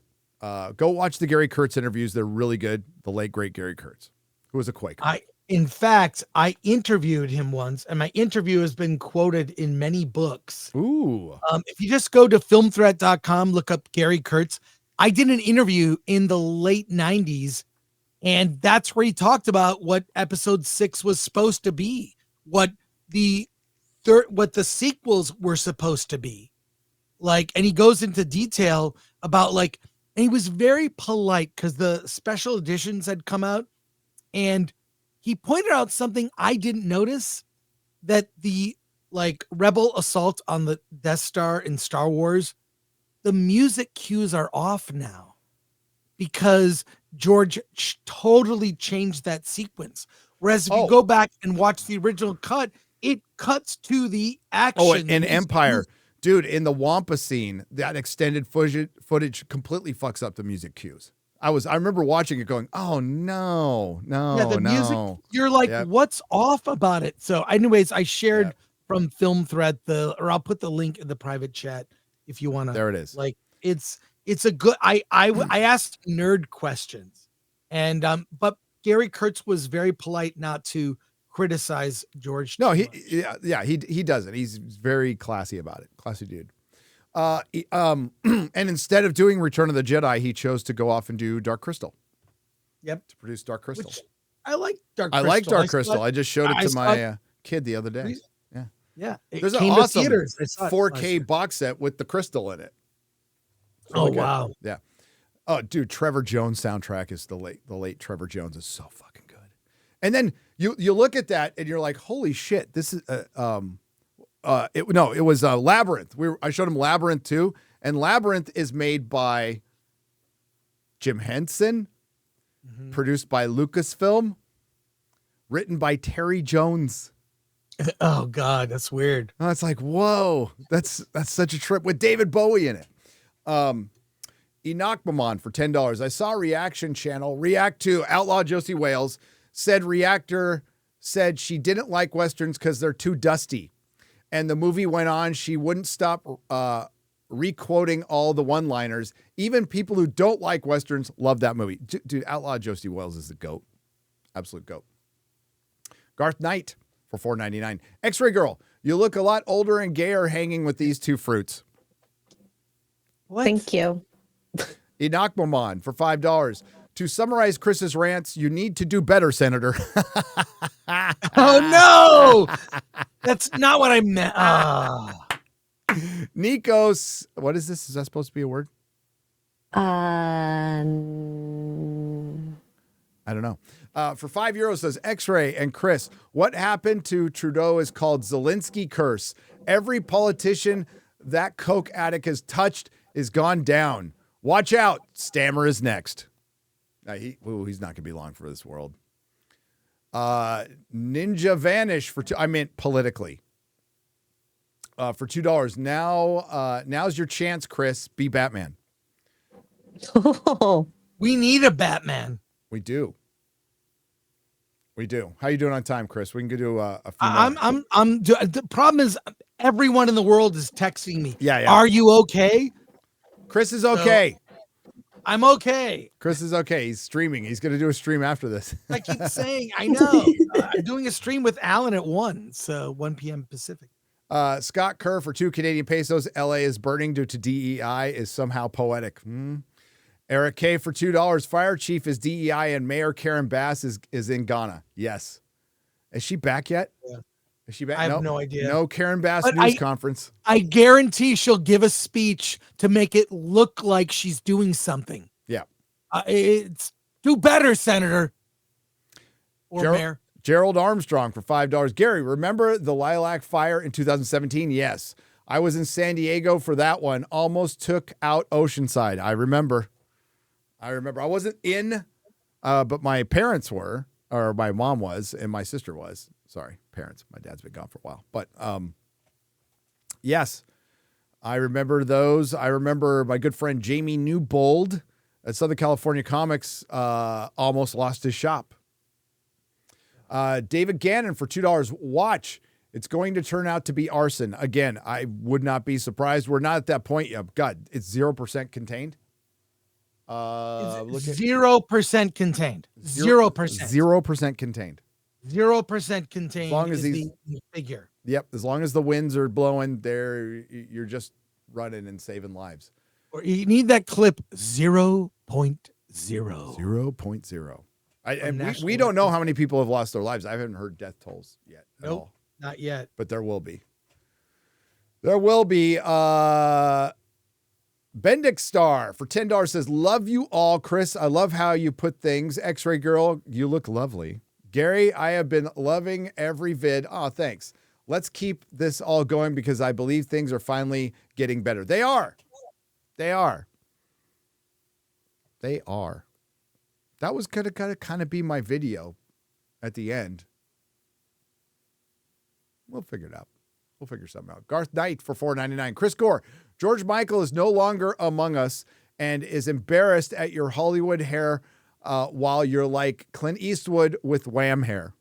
Go watch the Gary Kurtz interviews. They're really good. The late, great Gary Kurtz, who was a Quaker. In fact, I interviewed him once, and my interview has been quoted in many books. Ooh. If you just go to filmthreat.com, look up Gary Kurtz. I did an interview in the late 90s, and that's where he talked about what episode 6 was supposed to be, what the sequels were supposed to be. And he goes into detail about and he was very polite because the special editions had come out, and he pointed out something I didn't notice, that the rebel assault on the Death Star in Star Wars, the music cues are off now because George totally changed that sequence. Whereas if you go back and watch the original cut, it cuts to the action. Oh, in Empire. Dude, in the Wampa scene, that extended footage completely fucks up the music cues. I remember watching it going, oh, no. Music, you're like, what's off about it? So anyways, I shared from Film Thread or I'll put the link in the private chat if you want to. There it is. It's a good, I asked nerd questions, and, but Gary Kurtz was very polite not to criticize George. No, he doesn't. He's very classy about it. Classy dude. And instead of doing Return of the Jedi, he chose to go off and do Dark Crystal. Yep. To produce Dark Crystal. I like Dark Crystal. I like Dark Crystal. I just showed it to my kid the other day. Yeah. Yeah. There's an awesome 4K box set with the crystal in it. Really good. Wow. Yeah. Oh, dude, Trevor Jones soundtrack is the late Trevor Jones is so fucking good. And then you look at that and you're like, holy shit, this is it was Labyrinth. I showed him Labyrinth too, and Labyrinth is made by Jim Henson, produced by Lucasfilm, written by Terry Jones. Oh God, that's weird. Oh, it's like, whoa, that's such a trip with David Bowie in it. Enoch Mamon for $10. I saw a reaction channel react to Outlaw Josie Wales, said reactor said she didn't like Westerns because they're too dusty. And the movie went on. She wouldn't stop re-quoting all the one-liners. Even people who don't like Westerns love that movie. Dude, Outlaw Josie Wells is the GOAT. Absolute GOAT. Garth Knight for $4.99. X-Ray Girl, you look a lot older and gayer hanging with these two fruits. What? Thank you. Enoch Momon for $5. To summarize Chris's rants, you need to do better, Senator. Oh, no. That's not what I meant. Nikos, what is this? Is that supposed to be a word? Uh, I don't know. For €5 says X-Ray and Chris, what happened to Trudeau is called Zelensky curse. Every politician that coke addict has touched is gone down. Watch out. Stammer is next. He's not going to be long for this world. Ninja Vanish for I meant politically. For $2. Now's your chance, Chris. Be Batman. We need a Batman. We do. How you doing on time, Chris? We can do a few The problem is everyone in the world is texting me. Yeah. Are you okay? Chris is okay. So, I'm okay. Chris is okay. He's streaming. He's going to do a stream after this. I keep saying, I know. I'm doing a stream with Alan at 1 p.m. Pacific. Scott Kerr for 2 Canadian pesos. LA is burning due to DEI is somehow poetic. Eric K for $2. Fire chief is DEI and Mayor Karen Bass is in Ghana. Yes. Is she back yet? Yeah. Is she back? I have no idea. No Karen Bass But news conference. I guarantee she'll give a speech to make it look like she's doing something. Yeah. It's do better, Senator. Or Mayor. Gerald Armstrong for $5. Gary, remember the Lilac Fire in 2017? Yes. I was in San Diego for that one. Almost took out Oceanside. I remember. I wasn't in, but my parents were, or my mom was, and my sister was. Sorry, parents. My dad's been gone for a while. But yes, I remember those. I remember my good friend Jamie Newbold at Southern California Comics almost lost his shop. David Gannon for $2. Watch. It's going to turn out to be arson. Again, I would not be surprised. We're not at that point yet. God, it's 0% contained. 0% contained. 0%. 0% contained. 0% contained. As long as the figure. Yep. As long as the winds are blowing there, you're just running and saving lives. Or you need that clip 0.0. 0.0. We don't know how many people have lost their lives. I haven't heard death tolls yet. Nope, not yet. But there will be. Bendix Star for $10 says, love you all, Chris. I love how you put things. X-Ray Girl, you look lovely. Gary, I have been loving every vid. Oh, thanks. Let's keep this all going because I believe things are finally getting better. They are. That was going to kind of be my video at the end. We'll figure it out. We'll figure something out. Garth Knight for $4.99. Chris Gore, George Michael is no longer among us and is embarrassed at your Hollywood hair while you're like Clint Eastwood with Wham hair.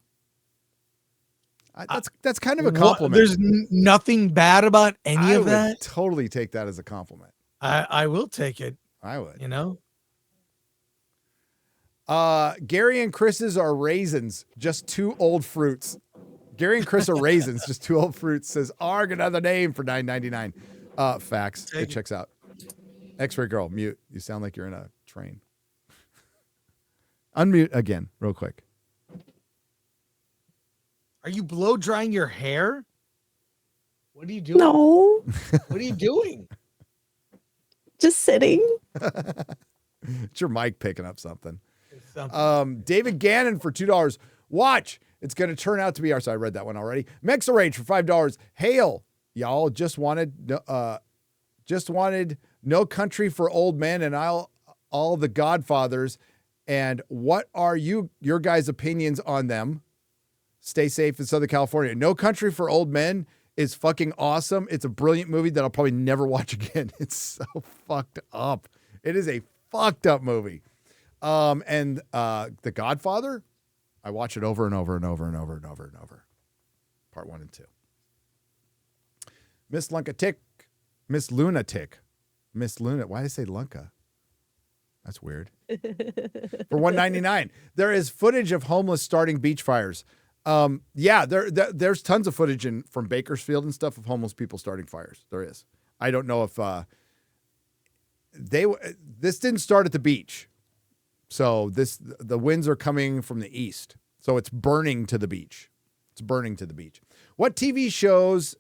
That's kind of a compliment. There's nothing bad about any of that. I would totally take that as a compliment. I will take it. I would. You know? Gary and Chris's are raisins, just two old fruits. Gary and Chris are raisins, just two old fruits. Says arg, another name for $9.99. Facts. It checks out. X-Ray Girl, mute. You sound like you're in a train. Unmute again, real quick. Are you blow drying your hair? What are you doing? No. What are you doing? Just sitting. It's your mic picking up something. David Gannon for $2. Watch. It's going to turn out to be ours. So I read that one already. Mexa Rage for $5. Hail. Y'all just wanted No Country for Old Men and all the Godfathers. And what are your guys' opinions on them? Stay safe in Southern California. No Country for Old Men is fucking awesome. It's a brilliant movie that I'll probably never watch again. It's so fucked up. It is a fucked up movie. And The Godfather, I watch it over and over and over and over and over and over. Part 1 and 2. Miss Lunatic. Why did I say Lunka? That's weird. For $1.99. There is footage of homeless starting beach fires. There's tons of footage from Bakersfield and stuff of homeless people starting fires. There is. I don't know if this didn't start at the beach. So the winds are coming from the east. So it's burning to the beach. What TV shows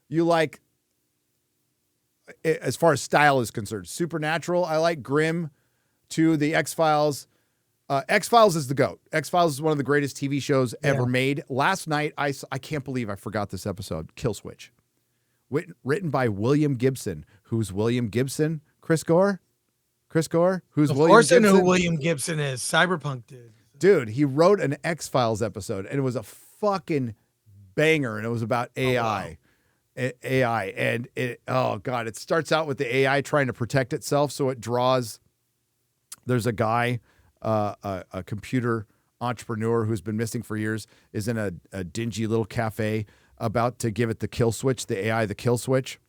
you like as far as style is concerned? Supernatural. I like Grimm. 2, The X-Files. X-Files is the GOAT. X-Files is one of the greatest TV shows ever made. Last night, I can't believe I forgot this episode. Kill Switch. Written by William Gibson. Who's William Gibson? Chris Gore? Who's William Gibson? Of course I know who William Gibson is. Cyberpunk did. Dude, he wrote an X-Files episode, and it was a fucking banger, and it was about AI. AI. And it starts out with the AI trying to protect itself, so it draws. There's a guy, a computer entrepreneur who's been missing for years, is in a dingy little cafe about to give it the kill switch, the AI, the kill switch.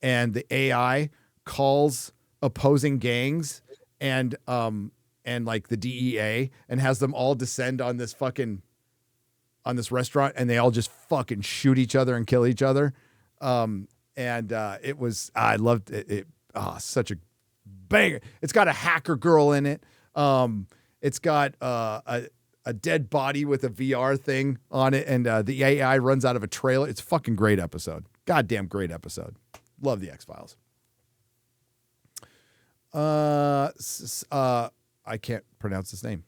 And the AI calls opposing gangs and like the DEA and has them all descend on this restaurant, and they all just fucking shoot each other and kill each other. It was, I loved it. Such a banger. It's got a hacker girl in it. It's got a dead body with a VR thing on it, and the AI runs out of a trailer. It's a fucking great episode. Goddamn great episode. Love the X-Files. I can't pronounce his name.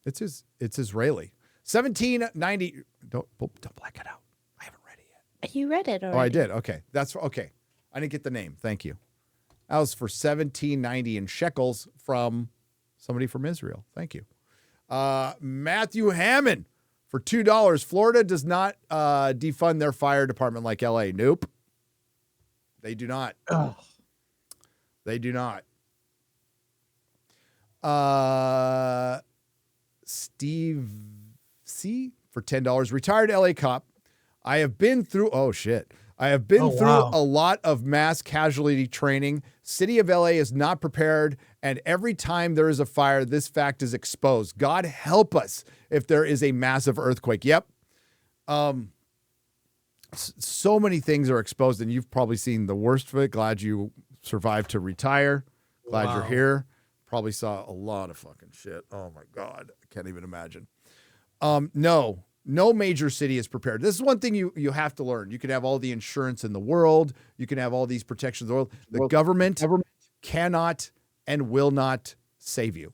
It's Israeli. 1790. Don't black it out. I haven't read it yet. You read it already. Oh, I did. Okay. That's okay. I didn't get the name. Thank you. That was for 1790 in shekels from somebody from Israel. Thank you. Matthew Hammond for $2. Florida does not defund their fire department like LA. Nope. They do not. Ugh. They do not. Steve C for $10. Retired LA cop. I have been through a lot of mass casualty training. City of LA is not prepared, and every time there is a fire, this fact is exposed. God help us if there is a massive earthquake. Yep. So many things are exposed, and you've probably seen the worst of it. Glad you survived to retire. Glad you're here. Probably saw a lot of fucking shit. Oh my God. I can't even imagine. No major city is prepared. This is one thing you have to learn. You can have all the insurance in the world. You can have all these protections in the world. The government cannot and will not save you.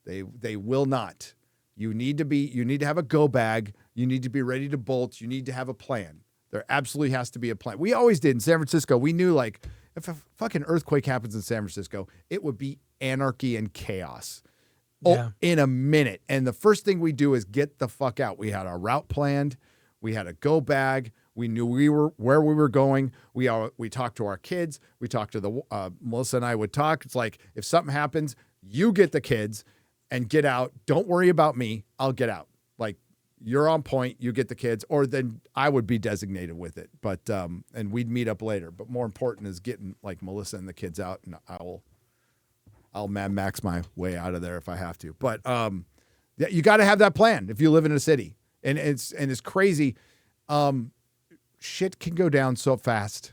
They will not. You need to have a go bag. You need to be ready to bolt. You need to have a plan. There absolutely has to be a plan. We always did in San Francisco. We knew, like, if a fucking earthquake happens in San Francisco, it would be anarchy and chaos. Yeah. In a minute. And the first thing we do is get the fuck out. We had our route planned. We had a go bag. We knew where we were going. We talked to our kids. We talked to Melissa and I would talk. It's like, if something happens, you get the kids and get out. Don't worry about me. I'll get out. Like, you're on point. You get the kids, or then I would be designated with it. But, and we'd meet up later. But more important is getting like Melissa and the kids out, and I'll Mad Max my way out of there if I have to. But you got to have that plan if you live in a city, and it's crazy. Shit can go down so fast,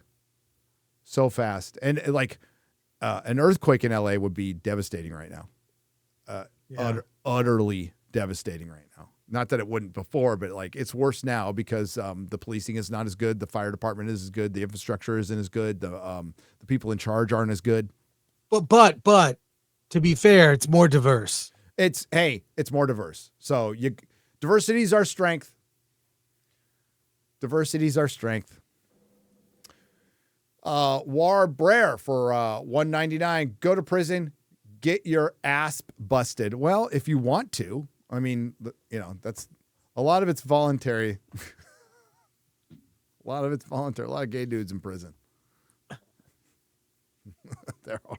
and like an earthquake in LA would be devastating right now. Utterly devastating right now. Not that it wouldn't before, but like it's worse now because the policing is not as good, the fire department isn't as good, the infrastructure isn't as good, the people in charge aren't as good. But to be fair, it's more diverse. It's more diverse. So diversity is our strength. Diversity is our strength. War Brer for $1.99. Go to prison, get your ass busted. Well, if you want to, I mean, that's a lot of it's voluntary. A lot of it's voluntary. A lot of gay dudes in prison. There are.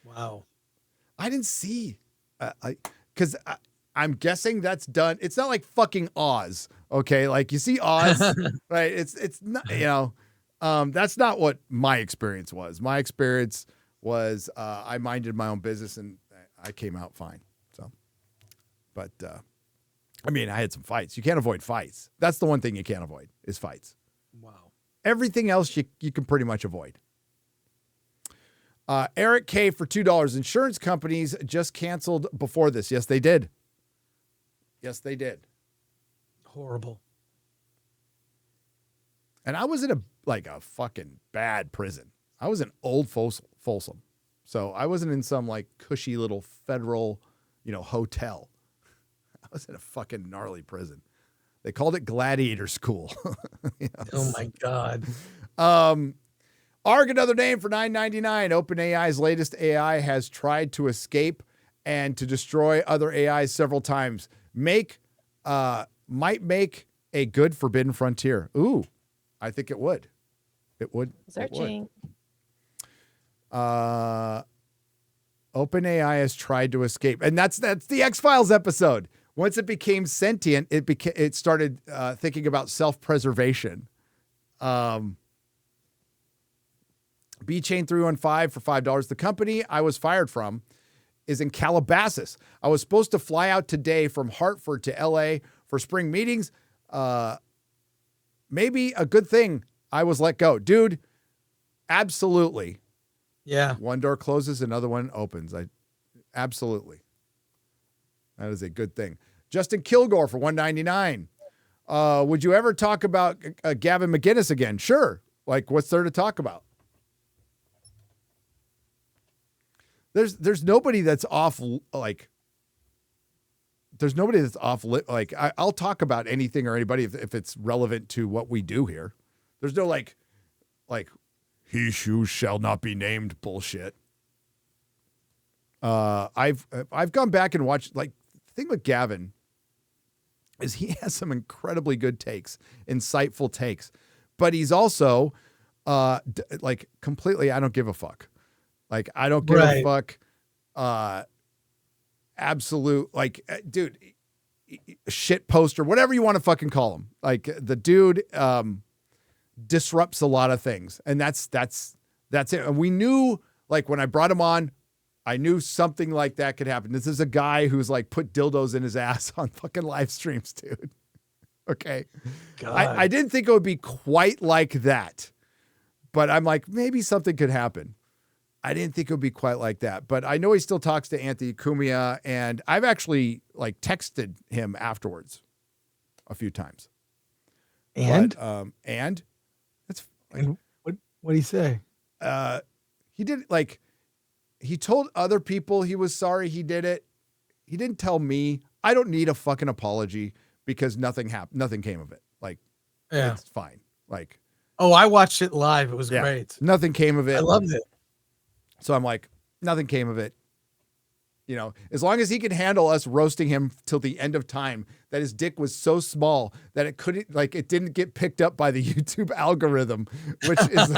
Wow. I didn't see, because I'm guessing that's done. It's not like fucking Oz. Okay. Like you see Oz, right? It's not, that's not what my experience was. My experience was, I minded my own business and I came out fine. So, but, I mean, I had some fights. You can't avoid fights. That's the one thing you can't avoid is fights. Wow. Everything else you can pretty much avoid. Eric K for $2. Insurance companies just canceled before this. Yes, they did. Yes, they did. Horrible. And I was in a fucking bad prison. I was in Old Folsom. So I wasn't in some like cushy little federal, hotel. I was in a fucking gnarly prison. They called it Gladiator School. Oh my God. ARG, another name for $9.99. OpenAI's latest AI has tried to escape and to destroy other AIs several times. Might make a good forbidden frontier. Ooh, I think it would. It would. Searching. OpenAI has tried to escape, and that's the X-Files episode. Once it became sentient, it started thinking about self-preservation. B-Chain 315 for $5. The company I was fired from is in Calabasas. I was supposed to fly out today from Hartford to LA for spring meetings. Maybe a good thing I was let go. Dude, absolutely. Yeah. One door closes, another one opens. Absolutely. That is a good thing. Justin Kilgore for $1.99. Would you ever talk about Gavin McInnes again? Sure. Like, what's there to talk about? There's nobody that's off, like, there's nobody that's off, like, I'll talk about anything or anybody if it's relevant to what we do here. There's no, like, he who shall not be named bullshit. I've gone back and watched, like, the thing with Gavin is he has some incredibly good takes, insightful takes, but he's also, like, completely, I don't give a fuck. Like, I don't give a fuck. Absolute, like, dude, shit poster, whatever you want to fucking call him. Like, the dude disrupts a lot of things. And that's it. And we knew, like, when I brought him on, I knew something like that could happen. This is a guy who's like put dildos in his ass on fucking live streams, dude. Okay. I didn't think it would be quite like that, but I'm like, maybe something could happen. I didn't think it would be quite like that, but I know he still talks to Anthony Cumia, and I've actually like texted him afterwards a few times. And it's and what did he say? He did, like, he told other people he was sorry he did it. He didn't tell me. I don't need a fucking apology because nothing happened. Nothing came of it. Like, yeah, it's fine. Like, oh, I watched it live. It was great. Nothing came of it. I loved it. So I'm like, nothing came of it. As long as he could handle us roasting him till the end of time, that his dick was so small that it didn't get picked up by the YouTube algorithm, which is,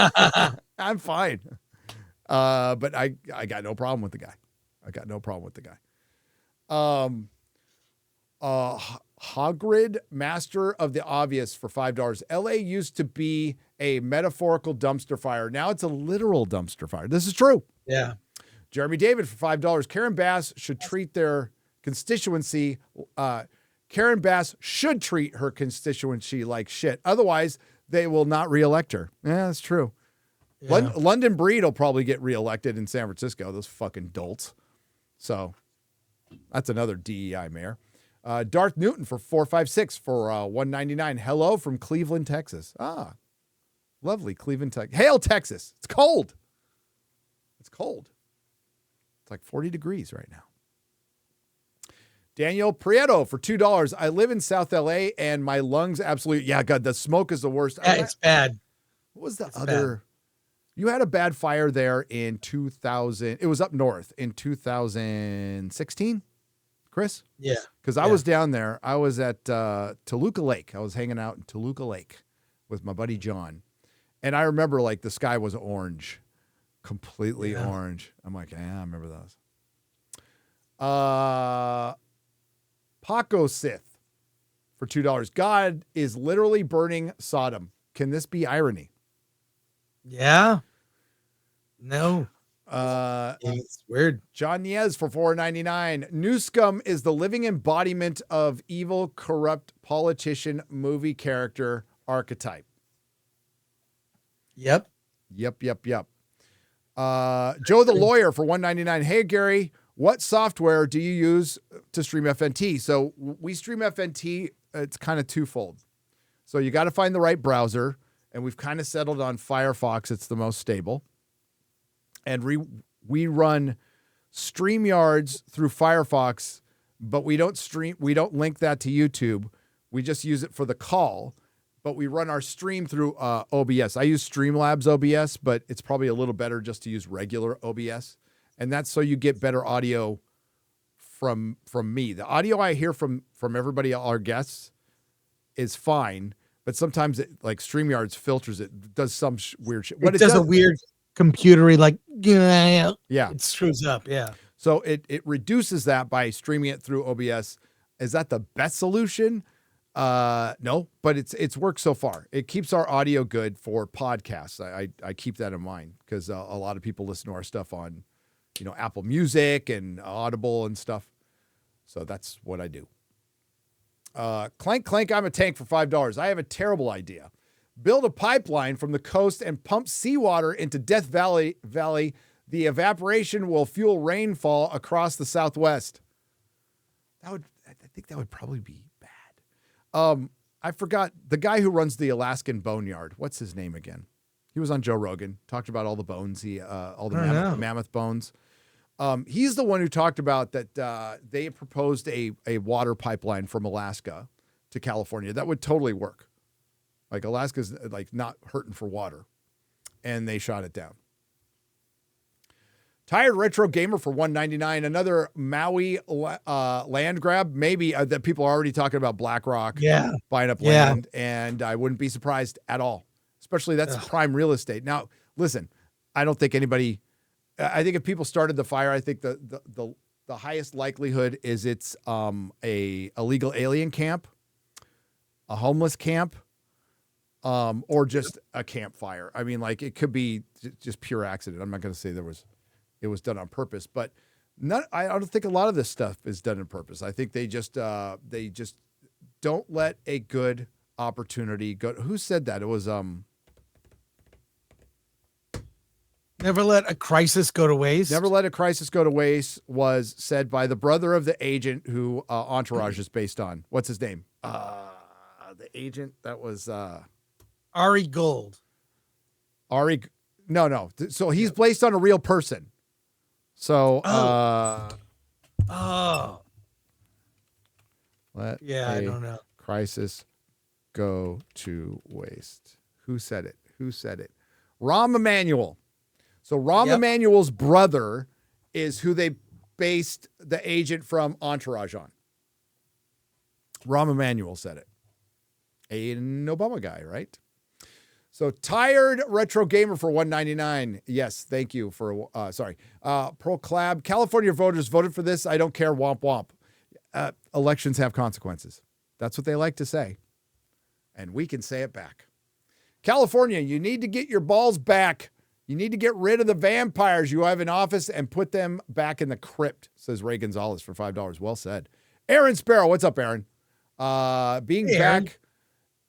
I'm fine. But I got no problem with the guy. Hagrid, Master of the Obvious for $5. LA used to be a metaphorical dumpster fire. Now it's a literal dumpster fire. This is true. Yeah. Jeremy David for $5. Karen Bass should treat their constituency. Karen Bass should treat her constituency like shit. Otherwise, they will not reelect her. Yeah, that's true. Yeah. London Breed will probably get reelected in San Francisco. Those fucking dolts. So that's another DEI mayor. Darth Newton for $4.56 for $1.99. Hello from Cleveland, Texas. Ah, lovely Cleveland, Texas. Hail, Texas. It's cold. It's like 40 degrees right now. Daniel Prieto for $2. I live in South LA and my lungs absolutely. Yeah, God, the smoke is the worst. Yeah, it's bad. What was the other? Bad. You had a bad fire there in 2000. It was up north in 2016, Chris? Yeah. Because I was down there. I was at Toluca Lake. I was hanging out in Toluca Lake with my buddy John. And I remember, like, the sky was orange. Completely orange. I'm like, yeah, I remember those. Paco Sith for $2. God is literally burning Sodom. Can this be irony? Yeah. No. It's weird. John Niez for $4.99. Newscum is the living embodiment of evil, corrupt politician movie character archetype. Yep. Yep. Joe the Lawyer for $1.99. Hey, Gary, what software do you use to stream FNT? So we stream FNT. It's kind of twofold. So you got to find the right browser, and we've kind of settled on Firefox. It's the most stable. And we run StreamYards through Firefox, but we don't link that to YouTube. We just use it for the call, but we run our stream through OBS. I use Streamlabs OBS, but it's probably a little better just to use regular OBS. And that's so you get better audio from me. The audio I hear from everybody, our guests, is fine, but sometimes it, like StreamYards filters it, does some weird shit. It does a weird computery, like, yeah, yeah, it screws up. Yeah. So it reduces that by streaming it through OBS. Is that the best solution? No, but it's worked so far. It keeps our audio good for podcasts. I keep that in mind because a lot of people listen to our stuff on, Apple Music and Audible and stuff. So that's what I do. Clank, I'm a tank for $5. I have a terrible idea. Build a pipeline from the coast and pump seawater into Death Valley. The evaporation will fuel rainfall across the Southwest. I think that would probably be bad. I forgot the guy who runs the Alaskan Boneyard. What's his name again? He was on Joe Rogan, talked about all the bones, all the mammoth bones. He's the one who talked about that they proposed a water pipeline from Alaska to California. That would totally work. Like Alaska's like not hurting for water, and they shot it down. Tired Retro Gamer for $1.99. Another Maui land grab. Maybe that people are already talking about BlackRock buying up land, and I wouldn't be surprised at all. Especially that's prime real estate. Now, listen, I don't think anybody. I think if people started the fire, I think the highest likelihood is it's a illegal alien camp, a homeless camp. Or just a campfire. I mean, like it could be just pure accident. I'm not going to say it was done on purpose, but I don't think a lot of this stuff is done on purpose. I think they just don't let a good opportunity go. Who said that? It was never let a crisis go to waste. Never let a crisis go to waste was said by the brother of the agent who Entourage is based on. What's his name? The agent that was Ari Gold. No. So he's based on a real person. So, let I don't know. Crisis go to waste. Who said it? Rahm Emanuel. So Rahm Emanuel's brother is who they based the agent from Entourage on. Rahm Emanuel said it. An Obama guy, right? So Tired Retro Gamer for $1.99. Yes, thank you for, Pro Collab. California voters voted for this. I don't care. Womp womp. Elections have consequences. That's what they like to say. And we can say it back. California, you need to get your balls back. You need to get rid of the vampires you have in office and put them back in the crypt, says Ray Gonzalez for $5. Well said. Aaron Sparrow. What's up, Aaron?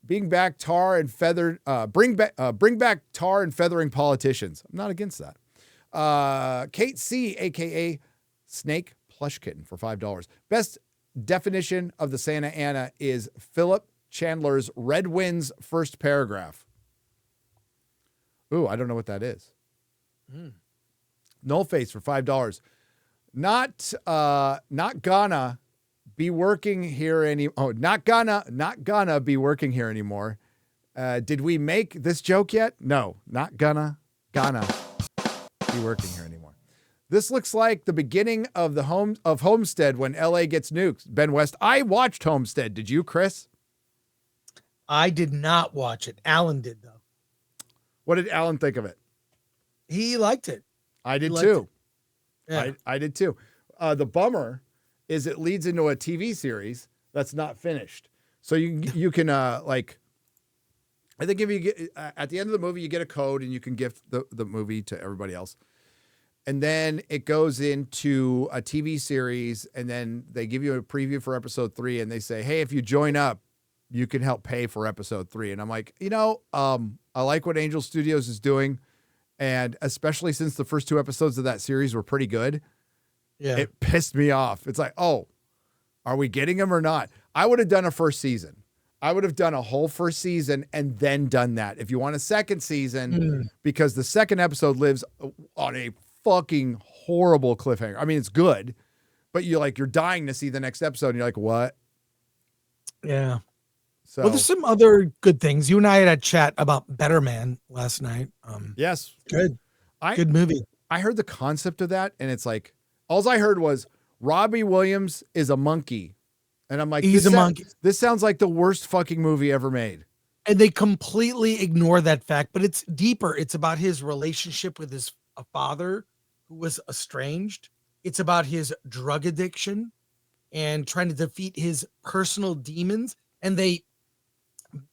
Bring back tar and feathering politicians. I'm not against that. Kate C, aka Snake Plush Kitten for $5. Best definition of the Santa Ana is Philip Chandler's Red Wind's first paragraph. Ooh, I don't know what that is. No Face for $5. Not gonna be working here not gonna be working here anymore. Did we make this joke yet? No, not gonna be working here anymore. This looks like the beginning of Homestead when LA gets nuked. Ben West. I watched Homestead. Did you, Chris? I did not watch it. Alan did though. What did Alan think of it? He liked it. I did too. Yeah. I did too. The bummer is it leads into a TV series that's not finished. So you can like, I think if you get at the end of the movie, you get a code and you can gift the movie to everybody else. And then it goes into a TV series, and then they give you a preview for episode 3, and they say, hey, if you join up, you can help pay for episode 3. And I'm like, I like what Angel Studios is doing. And especially since the first 2 episodes of that series were pretty good, it pissed me off. It's like, oh, are we getting them or not? I would have done a first season. I would have done a whole first season and then done that. If you want a second season, because the second episode lives on a fucking horrible cliffhanger. I mean, it's good, but you're dying to see the next episode. And you're like, what? Yeah. So, well, there's some other good things. You and I had a chat about Better Man last night. Yes. Good. Good movie. I heard the concept of that, and it's like, all I heard was Robbie Williams is a monkey. And I'm like, he's a monkey. This sounds like the worst fucking movie ever made. And they completely ignore that fact, but it's deeper. It's about his relationship with his father who was estranged. It's about his drug addiction and trying to defeat his personal demons. And they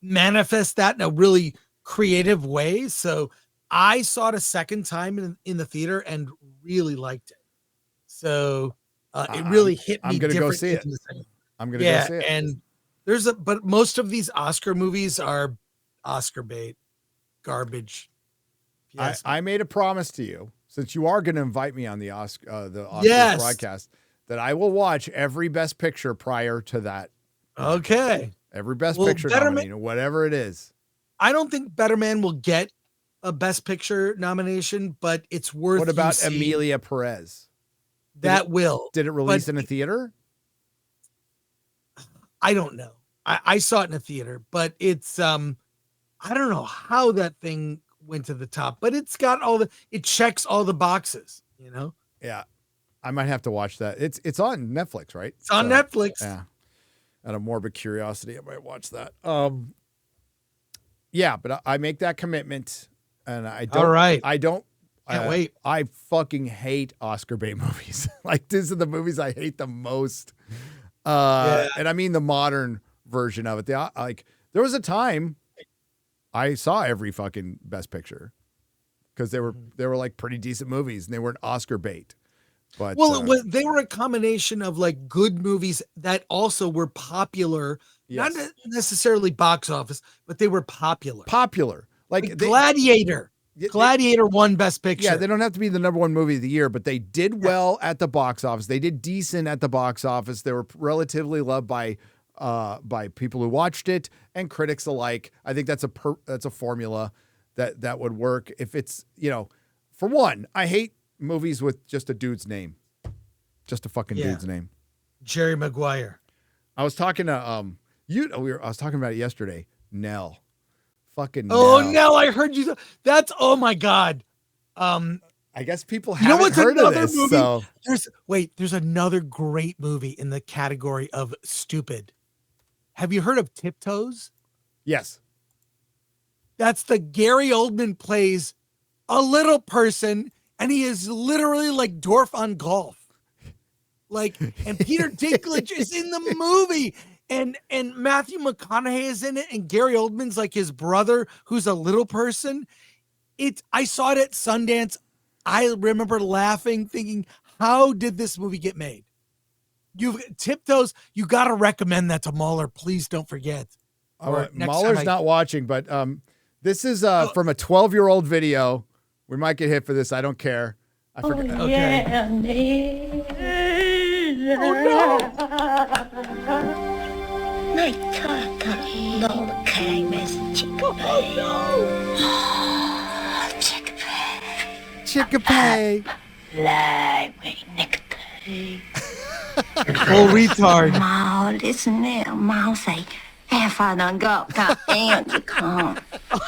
manifest that in a really creative way. So I saw it a second time in the theater and really liked it. So it really hit me. I'm going to go see it. I'm going to go see it. And but most of these Oscar movies are Oscar bait, garbage. Yes. I made a promise to you, since you are going to invite me on the Oscar broadcast, that I will watch every Best Picture prior to that. Okay. Every Best Picture nominee, whatever it is. I don't think Better Man will get a Best Picture nomination, but it's worth. What about Emilia Perez? Did it release in a theater? I don't know. I saw it in a theater, but it's I don't know how that thing went to the top, but it checks all the boxes, Yeah. I might have to watch that. It's on Netflix, right? It's on Netflix. Yeah. Out of morbid curiosity, I might watch that. Yeah, but I make that commitment, and I don't. All right. I don't. Can't wait. I fucking hate Oscar bait movies. Like, these are the movies I hate the most. And I mean the modern version of it. There was a time I saw every fucking Best Picture because they were like pretty decent movies, and they weren't Oscar bait. But they were a combination of like good movies that also were popular, not necessarily box office, but they were popular. Like Gladiator. Gladiator won Best Picture. Yeah, they don't have to be the number 1 movie of the year, but they did well at the box office. They did decent at the box office. They were relatively loved by people who watched it and critics alike. I think that's a formula that would work. If it's, for one, I hate movies with just a dude's name. Just a fucking dude's name. Jerry Maguire. I was talking to I was talking about it yesterday. Nell. Fucking Nell, I heard you. That's, oh my God. I guess people haven't heard of this. Movie? So There's another great movie in the category of stupid. Have you heard of Tiptoes? Yes. That's the Gary Oldman plays a little person, and he is literally like Dorf on golf. And Peter Dinklage is in the movie. And Matthew McConaughey is in it, and Gary Oldman's like his brother, who's a little person. I saw it at Sundance. I remember laughing, thinking, how did this movie get made? Tiptoes, you got to recommend that to Mahler. Please don't forget. All right, Mahler's not watching, but this is from a 12-year-old video. We might get hit for this. I don't care. I forgot. Yeah, Oh no! My turtle came as Chickapay. Fly with nicotine. Full retard. Mom, listen there. Mom say, if I don't go, and you come.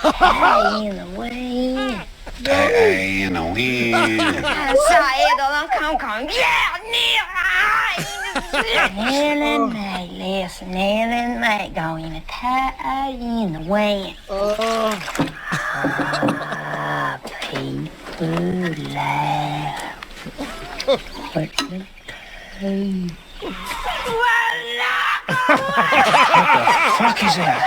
Hey, in the way. Hey, in the wind. Say it, come. Helen May, listen, Helen May, going to tie in the wind. People laugh. What the fuck is that?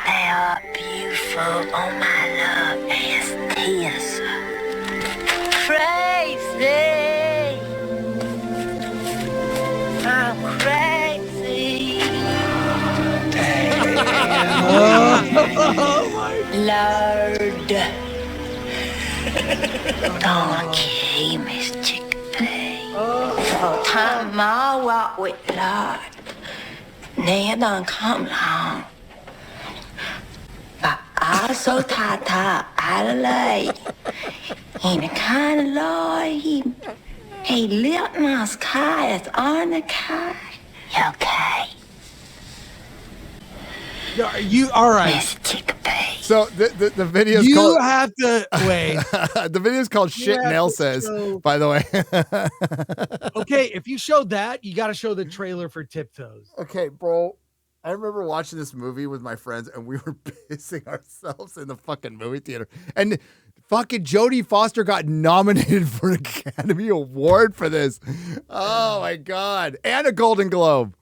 They are beautiful. Oh my love, as tears. Crazy. I'm crazy. Lord. Don't kill Miss Chick-fil-A. For time I walk with Lord. Nay, don't come long. But also Tata, I like. In the kind of Lord, he lit my sky, it's on the sky. You okay? Are you all right? So the video's you called. You have to wait. The video's called "Shit Nell Says." By the way. Okay, if you showed that, you got to show the trailer for Tiptoes. Okay, bro. I remember watching this movie with my friends, and we were pissing ourselves in the fucking movie theater. And fucking Jodie Foster got nominated for an Academy Award for this. Oh my god, and a Golden Globe.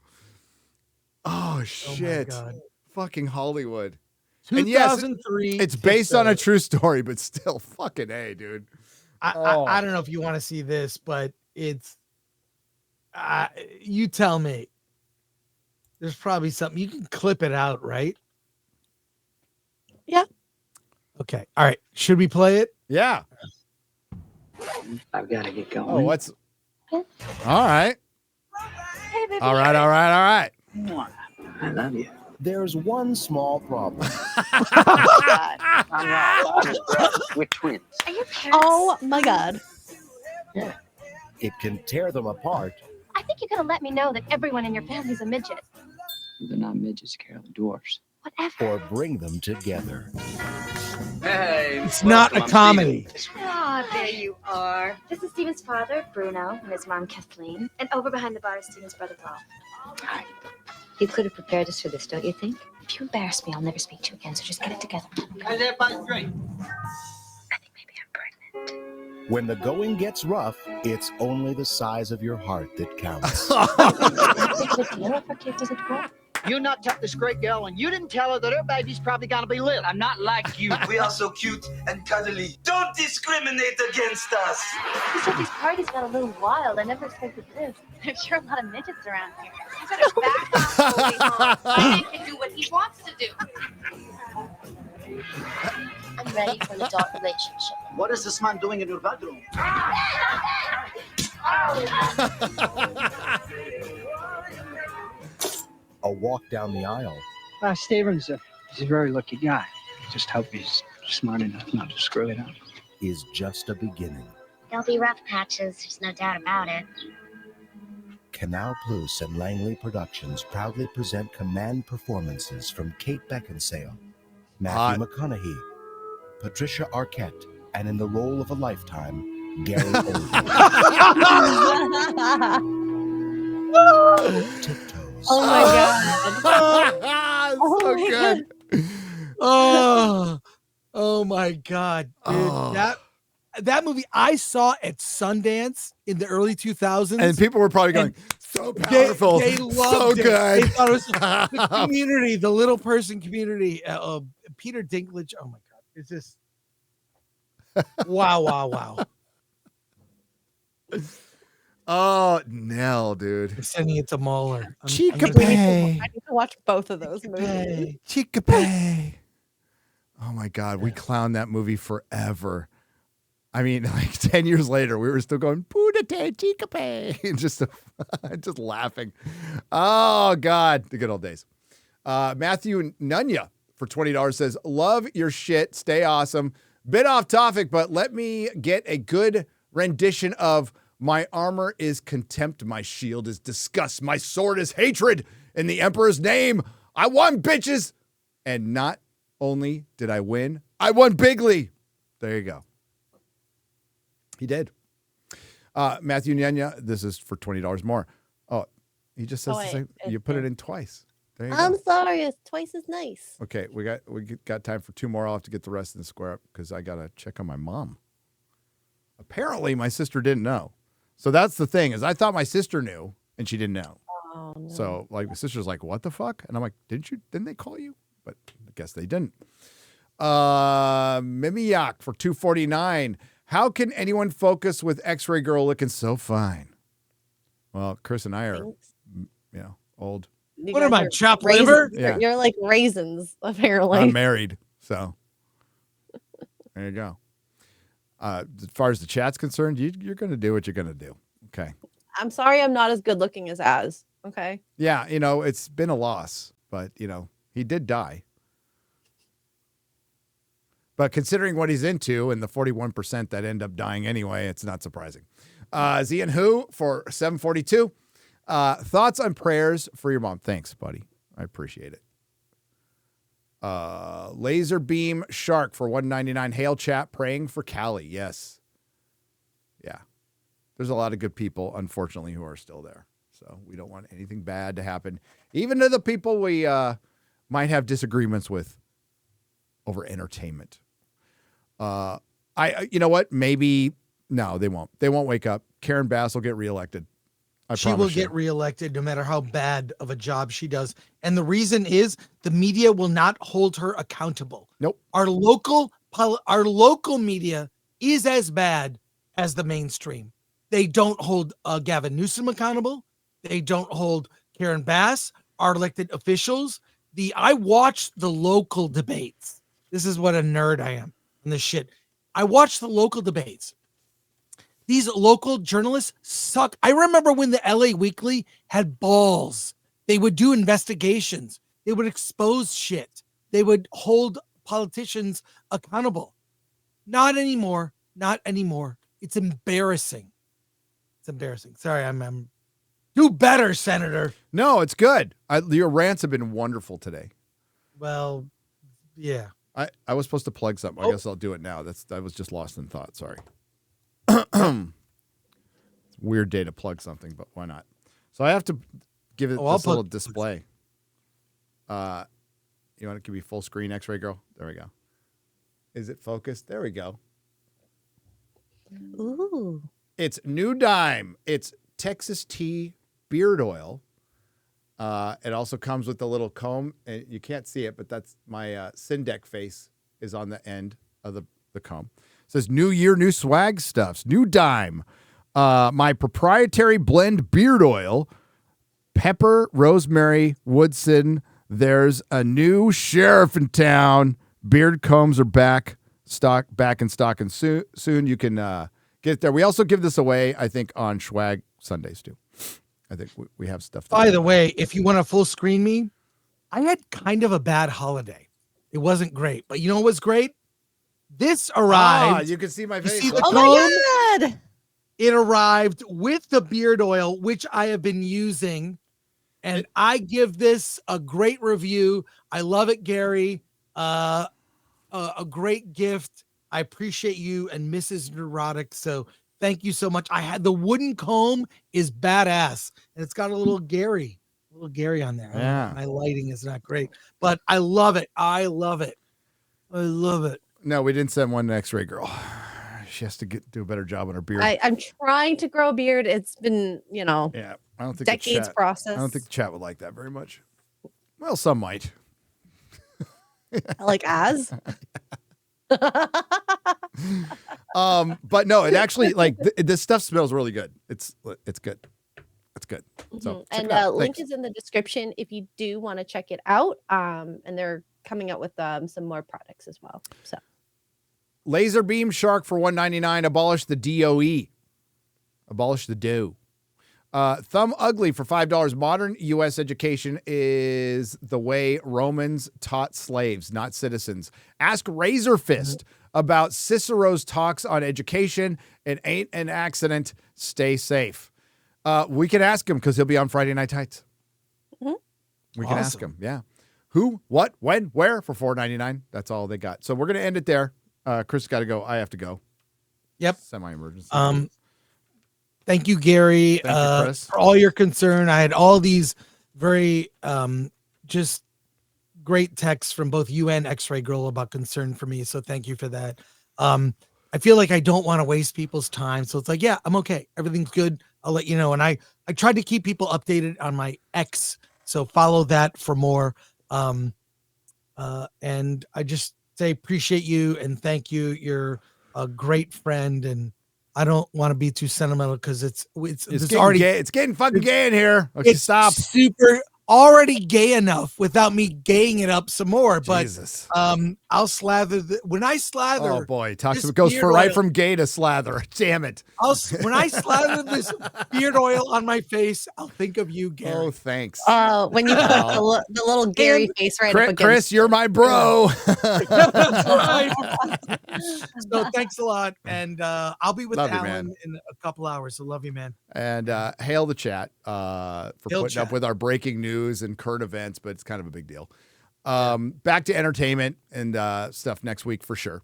Oh shit. Oh my God. Fucking Hollywood. 2003. And yes, it's based on a true story, but still, fucking A, dude. I don't know if you want to see this, but it's. You tell me. There's probably something you can clip it out, right? Yeah. Okay. All right. Should we play it? Yeah. I've got to get going. Oh, what's? All right. All right. I love you. There's one small problem. We're twins. Are you parents? Oh my god. Yeah. It can tear them apart. I think you could have let me know that everyone in your family's a midget. They're not midgets, Carol. They're dwarfs. Whatever. Or bring them together. Hey, it's not a comedy. Ah, there you are. This is Steven's father, Bruno, and his mom, Kathleen. And over behind the bar is Steven's brother, Paul. Hi. You could have prepared us for this, don't you think? If you embarrass me, I'll never speak to you again, so just get it together. How's everybody drink? I think maybe I'm pregnant. When the going gets rough, it's only the size of your heart that counts. You not tell this great girl, and you didn't tell her that her baby's probably gonna be little. I'm not like you. We are so cute and cuddly. Don't discriminate against us. You said these parties got a little wild. I never expected this. There's sure a lot of midgets around here. You better back off, Holy Mom. My man can do what he wants to do. I'm ready for an adult relationship. What is this man doing in your bedroom? A walk down the aisle Steven's he's a very lucky guy. Just hope he's smart enough not to screw it up. is just a beginning. There'll be rough patches, there's no doubt about it. Canal Plus and Langley Productions proudly present command performances from Kate Beckinsale, Matthew McConaughey, Patricia Arquette, and in the role of a lifetime, Gary Oldman. Tiptoes. Oh my god. So good. Oh my god, dude. That movie I saw at Sundance in the early 2000s. And people were probably going, so powerful. They loved so it. good. They thought it was the community, the little person community. Peter Dinklage. Oh my god. It's just wow. Oh, Nell, dude. I'm sending it to Mahler. Chica-pay. I need to watch both of those movies. Chica-pay. Oh my God, we clowned that movie forever. I mean, like 10 years later, we were still going, Pudate, Chica-pay. just laughing. Oh God, the good old days. Matthew Nunya for $20 says, love your shit. Stay awesome. Bit off topic, but let me get a good rendition of my armor is contempt, my shield is disgust, my sword is hatred. In the Emperor's name, I won, bitches. And not only did I win, I won bigly. There you go. He did. Matthew Nyanya, this is for $20 more. Oh, he just says the same. You put it in twice. There you go. I'm sorry, it's twice as nice. Okay, we got time for two more. I'll have to get the rest in the square up because I gotta check on my mom. Apparently, my sister didn't know So that's the thing is I thought my sister knew and she didn't know. Oh, no. So like my sister's like, what the fuck? And I'm like, didn't they call you? But I guess they didn't. Mimiyak for $2.49. How can anyone focus with X-Ray Girl looking so fine? Well, Chris and I are, old. What am I, chopped raisins. liver? Yeah. You're like raisins, apparently. I'm married, so there you go. As far as the chat's concerned, you're going to do what you're going to do. Okay. I'm sorry I'm not as good looking as Az. Okay. Yeah, it's been a loss, but, he did die. But considering what he's into and the 41% that end up dying anyway, it's not surprising. Zian Hu for $7.42. Thoughts on prayers for your mom. Thanks, buddy. I appreciate it. Laser Beam Shark for $1.99. Hail chat praying for Callie. Yes. Yeah. There's a lot of good people, unfortunately, who are still there. So we don't want anything bad to happen, even to the people we might have disagreements with over entertainment. You know what? Maybe no, they won't. They won't wake up. Karen Bass will get reelected. She will get reelected no matter how bad of a job she does. And the reason is the media will not hold her accountable. Nope. Our local media is as bad as the mainstream. They don't hold Gavin Newsom accountable. They don't hold Karen Bass, our elected officials. I watch the local debates. This is what a nerd I am in this shit. I watch the local debates. These local journalists suck. I remember when the LA Weekly had balls. They would do investigations. They would expose shit. They would hold politicians accountable. Not anymore. Not anymore. It's embarrassing. It's embarrassing. Sorry, I'm do better, Senator. No, it's good. Your rants have been wonderful today. Well, yeah. I was supposed to plug something. I guess I'll do it now. I was just lost in thought. Sorry. It's a weird day to plug something, but why not? So I have to give it this little display. You want it to be full screen, X-Ray Girl? There we go. Is it focused? There we go. Ooh. It's New Dime. It's Texas Tea beard oil. It also comes with a little comb. And you can't see it, but that's my Syndec face is on the end of the comb. It says New Year, New Swag Stuffs. New Dime. My proprietary blend beard oil. Pepper, rosemary, woodson. There's a new sheriff in town. Beard combs are back in stock, and soon you can get it there. We also give this away, I think, on Swag Sundays too. I think we have stuff. By the way, if you want to full screen me, I had kind of a bad holiday. It wasn't great, but you know what was great? This arrived. You can see my face. See the oh comb? my God. It arrived with the beard oil, which I have been using. And I give this a great review. I love it, Gary. A great gift. I appreciate you and Mrs. Nerdrotic. So thank you so much. I had the wooden comb is badass, and it's got a little Gary on there. Yeah. My lighting is not great, but I love it. I love it. I love it. No, we didn't send one to X-Ray Girl. She has to do a better job on her beard. I'm trying to grow a beard. It's been, yeah, I don't think decades process. I don't think the chat would like that very much. Well, some might. Like Az. But no, it actually this stuff smells really good. It's good. It's good. So and link is in the description if you do want to check it out. And they're coming out with some more products as well. So Laser Beam Shark for $1.99. Abolish the DOE. Abolish the DOE. Thumb Ugly for $5. Modern U.S. education is the way Romans taught slaves, not citizens. Ask Razor Fist about Cicero's talks on education. It ain't an accident. Stay safe. We can ask him because he'll be on Friday Night Tights. We can ask him. Yeah. Who, what, when, where for $4.99. That's all they got. So we're going to end it there. Chris got to go. I have to go. Yep. Semi-emergency. Thank you, Gary, Thank you, Chris. for all your concern. I had all these very just great texts from both you and X-Ray Girl about concern for me. So thank you for that. I I feel like I don't want to waste people's time. So it's like, yeah, I'm okay. Everything's good. I'll let you know. And I tried to keep people updated on my X. So follow that for more. And I just say appreciate you and thank you. You're a great friend, and I don't want to be too sentimental because it's getting already gay. It's getting fucking gay in here. Okay, it's stop. Super already gay enough without me gaying it up some more. But Jesus. I'll slather when I slather. Oh boy, talks this it goes beard for right oil- from gay to slather. Damn it. when I slather this beard oil on my face, I'll think of you, Gary. Oh, thanks. When you put the little Gary face right up against Chris, you're my bro. That's right. So thanks a lot, and I'll be with Love you, Alan man. in a couple hours. So love you, man. And hail the chat for Hail putting up chat. with our breaking news and current events, but it's kind of a big deal. Back to entertainment and stuff next week for sure.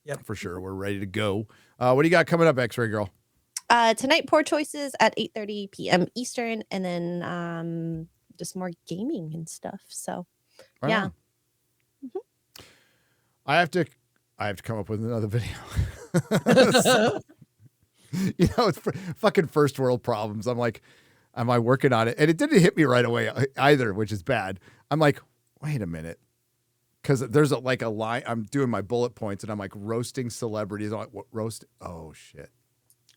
Yep. For sure. We're ready to go. What do you got coming up, X-Ray Girl? Tonight, Poor Choices at 8:30 p.m. Eastern, and then just more gaming and stuff. So, Right yeah. on. I have to come up with another video. It's fucking first world problems. I'm like, am I working on it? And it didn't hit me right away either, which is bad. I'm like, wait a minute. Because there's a line. I'm doing my bullet points and I'm like roasting celebrities. I'm like, what roast? Oh shit.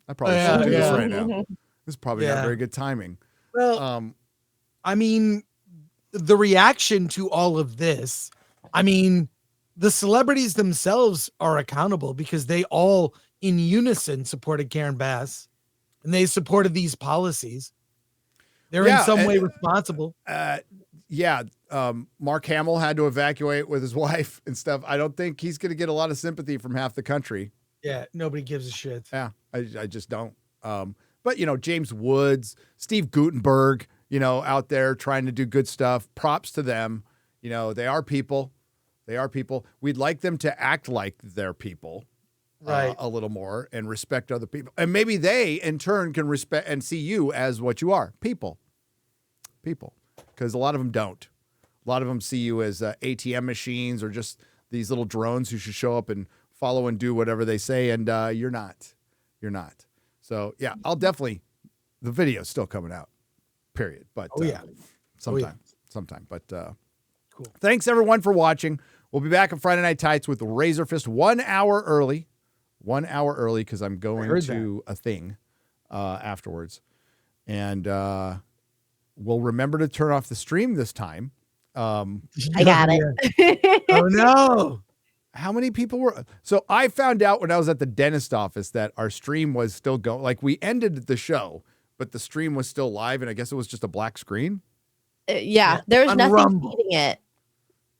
I probably shouldn't do this right now. This is probably not very good timing. Well, I mean, the reaction to all of this, I mean, the celebrities themselves are accountable because they all in unison supported Karen Bass and they supported these policies. They're in some way responsible. Mark Hamill had to evacuate with his wife and stuff. I don't think he's going to get a lot of sympathy from half the country. Yeah, nobody gives a shit. Yeah, I just don't. But, James Woods, Steve Guttenberg, out there trying to do good stuff. Props to them. They are people. They are people. We'd like them to act like they're people. Right. A little more and respect other people. And maybe they, in turn, can respect and see you as what you are, people. People. Because a lot of them don't. A lot of them see you as ATM machines or just these little drones who should show up and follow and do whatever they say, and you're not. You're not. So, yeah, I'll definitely – the video's still coming out, period. But sometime. But cool. Thanks, everyone, for watching. We'll be back on Friday Night Tights with Razor Fist 1 hour early. 1 hour early because I'm going to a thing afterwards. And we'll remember to turn off the stream this time. I got it. Oh, no. How many people were? So I found out when I was at the dentist office that our stream was still going. Like we ended the show, but the stream was still live. And I guess it was just a black screen. There's On nothing Rumble. feeding it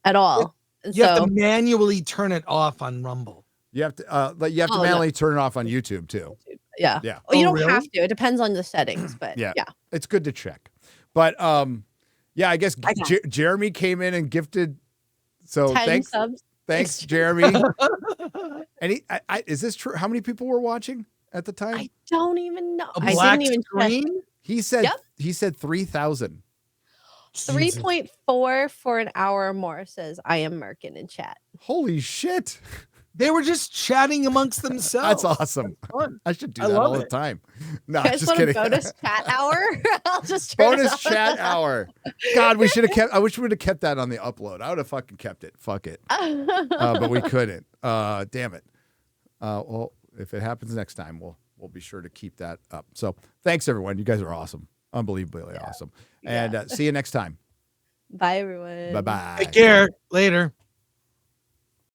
at all. You have to manually turn it off on Rumble. You have to manually turn it off on YouTube too. Yeah. Yeah. Well, you don't really? have to. It depends on the settings, but yeah. It's good to check. But I guess Jeremy came in and gifted. So 10 thanks. subs. Thanks, Jeremy. And is this true? How many people were watching at the time? I don't even know. A I black didn't even check. screen? He said 3,000. 3.4 for an hour or more, says I am Merkin in chat. Holy shit. They were just chatting amongst themselves. That's awesome. I should do I that love all the it. time. No, You guys just want kidding. a bonus chat hour? I'll just turn it Bonus on. chat hour. God, we should have kept. I wish we would have kept that on the upload. I would have fucking kept it. Fuck it. But we couldn't. Damn it. Well, if it happens next time, we'll be sure to keep that up. So thanks everyone. You guys are awesome. Unbelievably awesome. And see you next time. Bye everyone. Bye bye. Take care. Later.